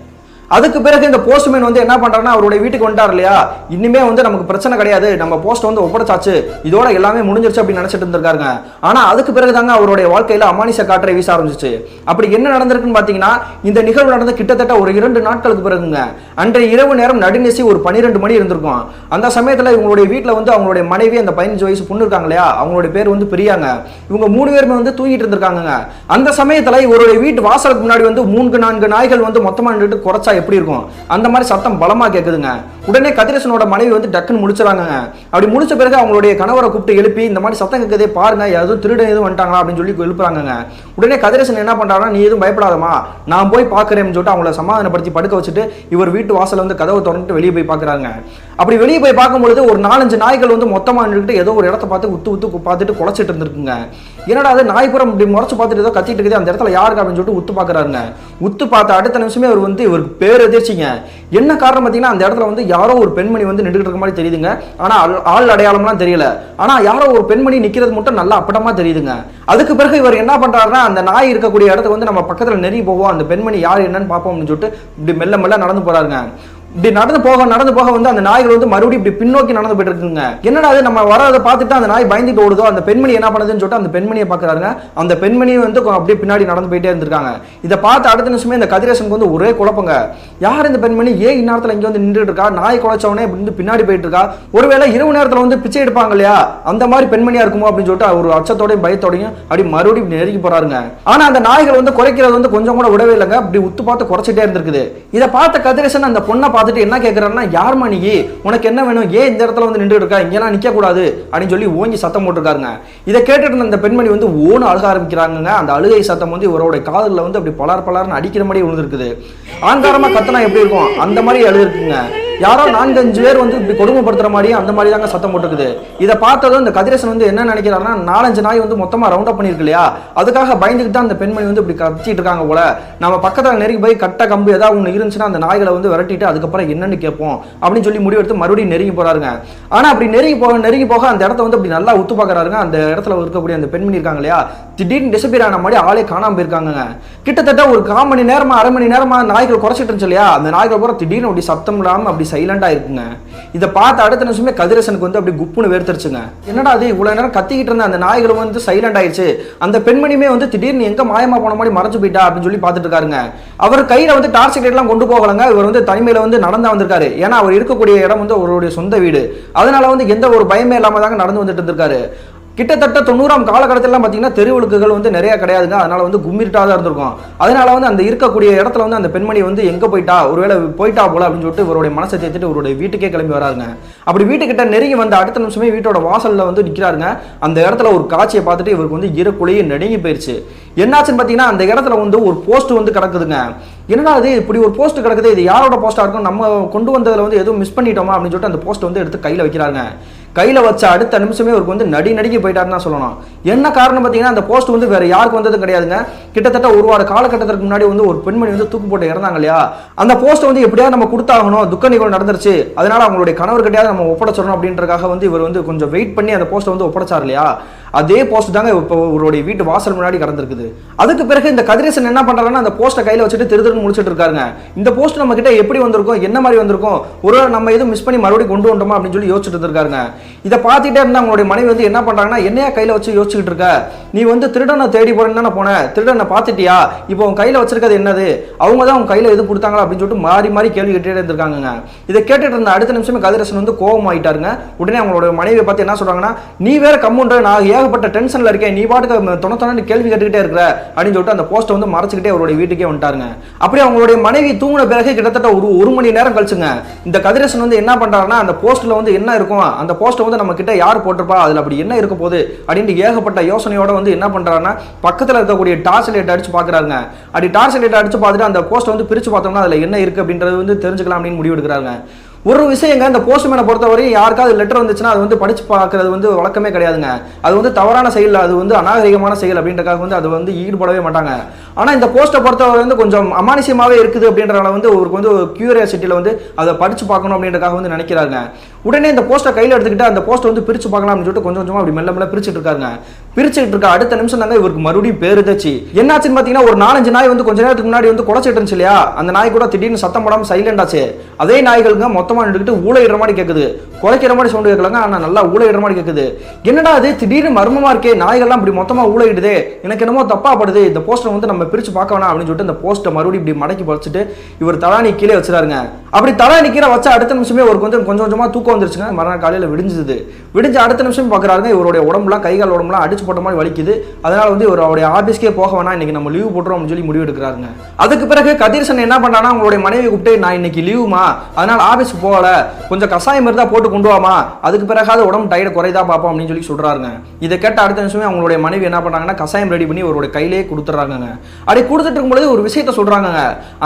அதுக்கு பிறகு இந்த போஸ்ட்மேன் வந்து என்ன பண்றாருன்னா, அவருடைய வீட்டுக்கு வந்துட்டார் இல்லையா, இனிமே வந்து நமக்கு பிரச்சனை கிடையாது, நம்ம போஸ்ட் வந்து ஒப்படைச்சாச்சு, இதோட எல்லாமே முடிஞ்சிருச்சு அப்படின்னு நினைச்சிட்டு இருந்திருக்காருங்க. ஆனா அதுக்கு பிறகு தாங்க அவருடைய வாழ்க்கையில அமானுஷ காற்றை வீச ஆரம்பிச்சிச்சு. அப்படி என்ன நடந்திருக்குன்னு பாத்தீங்கன்னா, இந்த நிகழ்வு நடந்து கிட்டத்தட்ட ஒரு 2 நாட்களுக்கு பிறகுங்க, அன்றைய இரவு நேரம் நடுநெசி ஒரு 12 மணி இருந்திருக்கும். அந்த சமயத்துல இவங்களுடைய வீட்டுல வந்து அவங்களுடைய மனைவி அந்த 15 வயசு பொண்ணு இருக்காங்க இல்லையா, அவங்களுடைய பேர் வந்து பிரியாங்க, இவங்க 3 பேருமே வந்து தூங்கிட்டு இருந்திருக்காங்க. அந்த சமயத்துல இவருடைய வீட்டு வாசலுக்கு முன்னாடி வந்து 3-4 நாய்கள் வந்து மொத்தமா நின்று குறைச்சா எப்படி இருக்கும், அந்த மாதிரி சத்தம் பலமா கேக்குதுங்க. உடனே கதிரேசனோட மனைவி வந்து டக்குன்னு முடிச்சுறாங்க. அப்படி முடிச்ச பிறகு அவங்களுடைய கணவரை கூப்பிட்டு எழுப்பி, இந்த மாதிரி சத்தம் கேட்குதே பாருங்க, எதுவும் திருடன் எதுவும் வந்துட்டாங்களா அப்படின்னு சொல்லி எழுப்புறாங்க. உடனே கதிரேசன் என்ன பண்றாருன்னா, நீ எதுவும் பயப்படாதமா, நான் போய் பார்க்கறேன்னு சொல்லிட்டு அவங்கள சமாதானப்படுத்தி படுக்க வச்சுட்டு இவர் வீட்டு வாசல் வந்து கதவை திறந்துட்டு வெளியே போய் பார்க்குறாங்க. அப்படி வெளியே போய் பார்க்கும்பொழுது ஒரு 4-5 நாய்கள் வந்து மொத்தமா நின்றுட்டு ஏதோ ஒரு இடத்த பார்த்து உத்து பார்த்துட்டு குலைச்சிட்டு இருந்திருக்குங்க. என்னடா அது நாய்புறம் இப்படி முறைச்சு பார்த்துட்டு ஏதோ கத்திட்டு இருக்குது, அந்த இடத்துல யாருக்கு அப்படின்னு சொல்லிட்டு உத்து பார்க்குறாருங்க. உத்து பார்த்த அடுத்த நிமிஷமே அவர் வந்து இவருக்கு பேர் எதிர்ச்சிங்க. என்ன காரணம் பார்த்தீங்கன்னா, அந்த இடத்துல வந்து யாரோ ஒரு பெண்மணி வந்து நின்றுட்டு இருக்க மாதிரி தெரியுதுங்க. ஆனா ஆள் அடையாளம்லாம் தெரியல, ஆனா யாரோ ஒரு பெண்மணி நிக்கிறது மட்டும் நல்லா அப்பட்டமா தெரியுதுங்க. அதுக்கு பிறகு இவர் என்ன பண்றாருன்னா, அந்த நாய் இருக்கக்கூடிய இடத்துக்கு வந்து நம்ம பக்கத்துல நெருங்கி போவோம், அந்த பெண்மணி யார் என்னன்னு பார்ப்போம்னு சொல்லிட்டு இப்படி மெல்ல மெல்ல நடந்து போறாருங்க. இப்படி நடந்து போக வந்து அந்த நாய்கள் வந்து மறுபடியும் இப்படி பின்னோக்கி நடந்து போயிட்டு இருக்குங்க. என்னடா அது நம்ம வரதை பார்த்துட்டு அந்த நாய் பயந்துட்டு ஓடுதோ, அந்த பெண்மணி என்ன பண்ணுதுன்னு சொல்லிட்டு அந்த பெண்மணியை பார்க்குறாருங்க. அந்த பெண்மணியை வந்து அப்படியே பின்னாடி நடந்து போயிட்டே இருந்திருக்காங்க. இதை பார்த்து அடுத்த நிமிஷமே இந்த கதிரேசனுக்கு வந்து ஒரே குழப்பங்க. யார் இந்த பெண்மணி, ஏன் இந்நேரத்தில் இங்கே வந்து நின்றுட்டு இருக்கா, நாய் குலைச்சவனே இப்படி பின்னாடி போயிட்டு இருக்கா, ஒருவேளை இரவு நேரத்தில் வந்து பிச்சை எடுப்பாங்க இல்லையா, அந்த மாதிரி பெண்மணியா இருக்குமோ அப்படின்னு சொல்லிட்டு ஒரு அச்சத்தோடையும் பயத்தோடையும் அப்படி மறுபடியும் நெருங்கி போறாருங்க. ஆனா அந்த நாய்கள் வந்து குறைக்கிறது வந்து கொஞ்சம் கூட விடவே இல்லைங்க, அப்படி உத்து பார்த்து குறைச்சிட்டே இருந்திருக்குது. இதை பார்த்த கதிரேசன் அந்த பொண்ணை பார்த்துட்டு என்ன கேட்கிறாருன்னா, யார் மணி, உனக்கு என்ன வேணும், ஏன் இந்த இடத்துல வந்து நின்று இருக்கா, இங்கெல்லாம் நிக்க கூடாது அப்படின்னு சொல்லி ஓங்கி சத்தம் போட்டுருக்காருங்க. இதை கேட்டுட்டு அந்த பெண்மணி வந்து ஓன்னு அழுக ஆரம்பிக்கிறாங்க. அந்த அழுகை சத்தம் வந்து இவரோட காதலில் வந்து அப்படி பலார்னு அடிக்கிற மாதிரி விழுந்துருக்குது. ஆங்காரமா கத்தனா எப்படி இருக்கும் அந்த மாதிரி அழுதுருக்குங்க. யாரோ 4-5 பேர் வந்து இப்படி கொடுமைப்படுத்துற மாதிரி அந்த மாதிரி தாங்க சத்தம் போட்டுருக்குது. இதை பார்த்ததும் இந்த கதிரேசன் வந்து என்ன நினைக்கிறாருன்னா 4-5 நாய் வந்து மொத்தமா ரவுண்ட் அப் பண்ணிருக்கு இல்லையா, அதுக்காக பயந்துக்கிட்டு தான் அந்த பெண்மணி வந்து இப்படி கத்திட்டு இருக்காங்க போல. நம்ம பக்கத்தில் நெருங்கி போய் கட்ட கம்பு ஏதாவது ஒன்று இருந்துச்சுன்னா அந்த நாய்களை வந்து விரட்டிட்டு அதுக்கப்புறம் என்னன்னு கேட்போம் அப்படின்னு சொல்லி முடிவெடுத்து மறுபடியும் நெருங்கி போறாருங்க. ஆனா அப்படி நெருங்கி போக அந்த இடத்த வந்து அப்படி நல்லா உத்து பார்க்கறாருங்க. அந்த இடத்துல இருக்கக்கூடிய அந்த பெண்மணி இருக்காங்க இல்லையா, திடீர்னு டிசப்பியர் ஆன மாதிரி ஆளே காணாம போயிருக்காங்க. கிட்டத்தட்ட ஒரு 1/4 மணி நேரமா 1/2 மணி நேரமா நாய்கள் குறைச்சிட்டு இருந்துச்சு இல்லையா, அந்த நாய்கள் பூரா திடீர்னு அப்படி சத்தம் இல்லாம அப்படி சைலண்டா இருக்குங்க. இதை பார்த்து அடுத்த நிமிஷமே கதிரேசனுக்கு வந்து அப்படி குப்புன்னு வேர்த்துருச்சுங்க. என்னடா அது இவ்வளவு நேரம் கத்திக்கிட்டு இருந்த அந்த நாய்களும் வந்து சைலண்ட் ஆயிடுச்சு, அந்த பெண்மணியுமே வந்து திடீர்னு எங்க மாயமா போன மாதிரி மறைச்சு போயிட்டா அப்படின்னு சொல்லி பார்த்துட்டு இருக்காருங்க. அவர் கையில வந்து டார்ச் லைட் எல்லாம் கொண்டு போகலங்க. இவர் வந்து தனிமையில வந்து நடந்தா வந்திருக்காரு. ஏன்னா அவர் இருக்கக்கூடிய இடம் வந்து அவருடைய சொந்த வீடு. அதனால வந்து எந்த ஒரு பயமே இல்லாம தாங்க நடந்து வந்துட்டு இருந்திருக்காரு. கிட்டத்தட்ட 90ஆம் காலகட்டத்திலாம் பார்த்தீங்கன்னா தெருவிளக்குகள் வந்து நிறைய கிடையாதுங்க. அதனால வந்து கும்மிருட்டாக தான் இருந்திருக்கும். அதனால வந்து அந்த இருக்கக்கூடிய இடத்துல வந்து அந்த பெண்மணி வந்து எங்கே போயிட்டா, ஒருவேளை போயிட்டா போல அப்படின்னு சொல்லிட்டு இவருடைய மனசை தேர்த்துட்டு இவருடைய வீட்டுக்கே கிளம்பி வராருங்க. அப்படி வீட்டுக்கிட்ட நெருங்கி வந்த அடுத்த நிமிஷமே வீட்டோட வாசலில் வந்து நிற்கிறாருங்க. அந்த இடத்துல ஒரு காட்சியை பார்த்துட்டு இவருக்கு வந்து ஈரக்குலையே நடுங்கி போயிடுச்சு. என்னாச்சுன்னு பார்த்தீங்கன்னா அந்த இடத்துல வந்து ஒரு போஸ்ட் வந்து கிடக்குதுங்க. என்னடா அது இப்படி ஒரு போஸ்ட் கிடக்குது, இது யாரோட போஸ்ட்டாக இருக்கும், நம்ம கொண்டு வந்ததில் வந்து எதுவும் மிஸ் பண்ணிட்டோமா அப்படின்னு சொல்லிட்டு அந்த போஸ்ட் வந்து எடுத்து கையில் வைக்கிறாங்க. கையில் வச்ச அடுத்த நிமிஷமே அவருக்கு வந்து நடுங்கி போயிட்டாருன்னு சொல்லணும். என்ன காரணம் பார்த்தீங்கன்னா அந்த போஸ்ட் வந்து வேற யாருக்கு வந்தது கிடையாதுங்க. கிட்டத்தட்ட ஒரு வார காலகட்டத்திற்கு முன்னாடி வந்து ஒரு பெண்மணி வந்து தூக்கு போட்டு இறந்தாங்க இல்லையா, அந்த போஸ்ட் வந்து எப்படியாவது நம்ம கொடுத்தாகணும், துக்க நிகழ்வு நடந்துருச்சு, அதனால அவங்களுடைய கணவர்கிட்டயாவது நம்ம ஒப்படைச்சிடணும் அப்படின்றக்காக வந்து இவர் வந்து கொஞ்சம் வெயிட் பண்ணி அந்த போஸ்ட்டை வந்து ஒப்படைச்சார் இல்லையா, அதே போஸ்ட் தாங்க இப்போ அவருடைய வீட்டு வாசல் முன்னாடி கடந்திருக்குது. அதுக்கு பிறகு இந்த கதிரேசன் என்ன பண்றாருன்னா அந்த போஸ்ட்டை கையில் வச்சுட்டு திருன்னு முடிச்சுட்டு இருக்காருங்க. இந்த போஸ்ட் நம்ம கிட்ட எப்படி வந்திருக்கும், என்ன மாதிரி வந்திருக்கும், ஒரு நம்ம எதுவும் மிஸ் பண்ணி மறுபடியும் கொண்டு வந்தோமா அப்படின்னு சொல்லி யோசிச்சுட்டு இருக்காருங்க. இதை பார்த்துட்டே இருந்தா அவங்களுடைய மனைவி வந்து என்ன பண்றாங்கன்னா, என்னையா கையில வச்சு யோசிச்சுட்டு இருக்க, நீ வந்து திருடனை தேடி போறேன்னு தானே போன, திருடனை பார்த்துட்டியா, இப்போ உன் கையில வச்சிருக்கிறது என்னது, அவங்க தான் உன் கையில எது கொடுத்தாங்களா அப்படின்னு சொல்லிட்டு மாறி மாறி கேள்வி கேட்டுட்டே இருந்திருக்காங்க. இதை கேட்டுட்டு இருந்த அடுத்த நிமிஷமே கதிரேசன் வந்து கோபம் ஆயிட்டாருங்க. உடனே அவங்களோட மனைவியை பார்த்து என்ன சொல்றாங்கன்னா, நீ வேற கம்முன்ற, நான் ஏகப்பட்ட டென்ஷன்ல இருக்கேன், நீ பாட்டுக்கு தொண கேள்வி கேட்டுக்கிட்டே இருக்கிற அப்படின்னு சொல்லிட்டு அந்த போஸ்ட்டை வந்து மறைச்சிக்கிட்டே அவருடைய வீட்டுக்கே வந்துட்டாருங்க. அப்படியே அவங்களுடைய மனைவி தூங்கின பிறகு கிட்டத்தட்ட ஒரு மணி நேரம் கழிச்சுங்க இந்த கதிரேசன் வந்து என்ன பண்றாருன்னா, அந்த போஸ்ட்ல வந்து என்ன இருக்கும், அந்த போஸ்ட்டை வந்து நம்ம கிட்ட யார் போட்டிருப்பா, அதுல அப்படி என்ன இருக்க போகுது அப்படின்னு ஏகப்பட்ட யோசனையோட வந்து என்ன பண்றாருன்னா பக்கத்துல இருக்கக்கூடிய டார்ச் லைட் அடிச்சு பாக்குறாருங்க. அப்படி டார்ச் லைட் அடிச்சு பார்த்துட்டு அந்த போஸ்ட் வந்து பிரிச்சு பார்த்தோம்னா அதுல என்ன இருக்கு அப்படின்றது வந்து தெரிஞ்சுக்கலாம் அப்படின்னு முடிவு எடுக்கிறாங்க. ஒரு விஷயங்க, இந்த போஸ்ட்மேனை பொறுத்தவரை யாருக்காவது லெட்டர் வந்துச்சுன்னா அது வந்து படிச்சு பார்க்கறது வந்து வழக்கமே கிடையாதுங்க. அது வந்து தவறான செயல், அது வந்து அநாகரிகமான செயல் அப்படின்றக்காக வந்து அது வந்து ஈடுபடவே மாட்டாங்க. ஆனா இந்த போஸ்ட்டை பொறுத்தவரை வந்து கொஞ்சம் அமானுஷ்யமாவே இருக்குது அப்படின்றனால வந்து அவருக்கு வந்து கியூரியாசிட்டியில வந்து அதை படிச்சு பார்க்கணும் அப்படின்றக்காக வந்து நினைக்கிறாங்க. உடனே இந்த போஸ்ட்டை கையில் எடுத்துக்கிட்டு அந்த போஸ்ட்டை வந்து பிரிச்சு பார்க்கலாம் அப்படின்னு சொல்லிட்டு கொஞ்சம் கொஞ்சமா அப்படி மெல்ல மெல்ல பிரிச்சுட்டு இருக்காங்க. பிரிச்சுட்டு இருக்க அடுத்த நிமிஷம் தாங்க இவருக்கு மறுபடியும் பேருதாச்சு. என்னாச்சுன்னு பாத்தீங்கன்னா ஒரு 4-5 நாய் வந்து கொஞ்ச நேரத்துக்கு முன்னாடி வந்து குலைச்சிட்டு இருந்துச்சு இல்லையா, அந்த நாய் கூட திடீர்னு சத்தம் போடாம சைலண்ட் ஆச்சு. அதே நாய்களுங்க மொத்தமா நின்றுக்கிட்டு ஊழையிடுற மாதிரி கேட்குது, குலைக்கிற மாதிரி சவுண்ட் கேட்கலங்க, ஆனா நல்லா ஊழையிடுற மாதிரி கேட்குது. என்னடா அது திடீர்னு மர்மமா இருக்கே, நாய்கள்லாம் இப்படி மொத்தமா ஊழையிடுது, எனக்கு என்னமோ தப்பா படுது, இந்த போஸ்ட்டை வந்து நம்ம பிரிச்சு பார்க்க வேணாம் அப்படின்னு சொல்லிட்டு இந்த போஸ்ட்டை மறுபடியும் இப்படி மடக்கி படிச்சுட்டு இவர் தலானி கீழே வச்சிருக்காருங்க. அப்படி தலானி கீழே வச்ச அடுத்த நிமிஷமே அவருக்கு வந்து கொஞ்சம் கொஞ்சமா தூக்கம் வந்துருச்சுங்க. மறுநாள் காலையில விடிஞ்சது. விடிஞ்ச அடுத்த நிமிஷம் பார்க்குறாருங்க இவருடைய உடம்புலாம் கைகால் உடம்புலாம் அடிச்சு போட்ட மாதிரி வலிக்குது. அதனால வந்து இவர் அவருடைய ஆபீஸ்க்கே போக வேணாம், இன்னைக்கு நம்ம லீவ் போட்டுறோம் அப்படின்னு சொல்லி முடிவு எடுக்கிறாருங்க. அதுக்கு பிறகு கதிரேசன் என்ன பண்றானா, அவங்களுடைய மனைவி கூப்பிட்டு நான் இன்னைக்கு லீவுமா, அதனால ஆபீஸ்க்கு போகல, கொஞ்சம் கசாயம் இருந்தா போட்டு கொண்டு வாமா, அதுக்கு பிறகாவது உடம்பு டயர்டு குறைதா பார்ப்போம் அப்படின்னு சொல்லி சொல்றாருங்க. இதை கேட்ட அடுத்த நிமிஷமே அவங்களுடைய மனைவி என்ன பண்றாங்கன்னா கசாயம் ரெடி பண்ணி அவருடைய கையிலேயே கொடுத்துறாங்க. அப்படி கொடுத்துட்டு இருக்கும்போது ஒரு விஷயத்த சொல்றாங்க.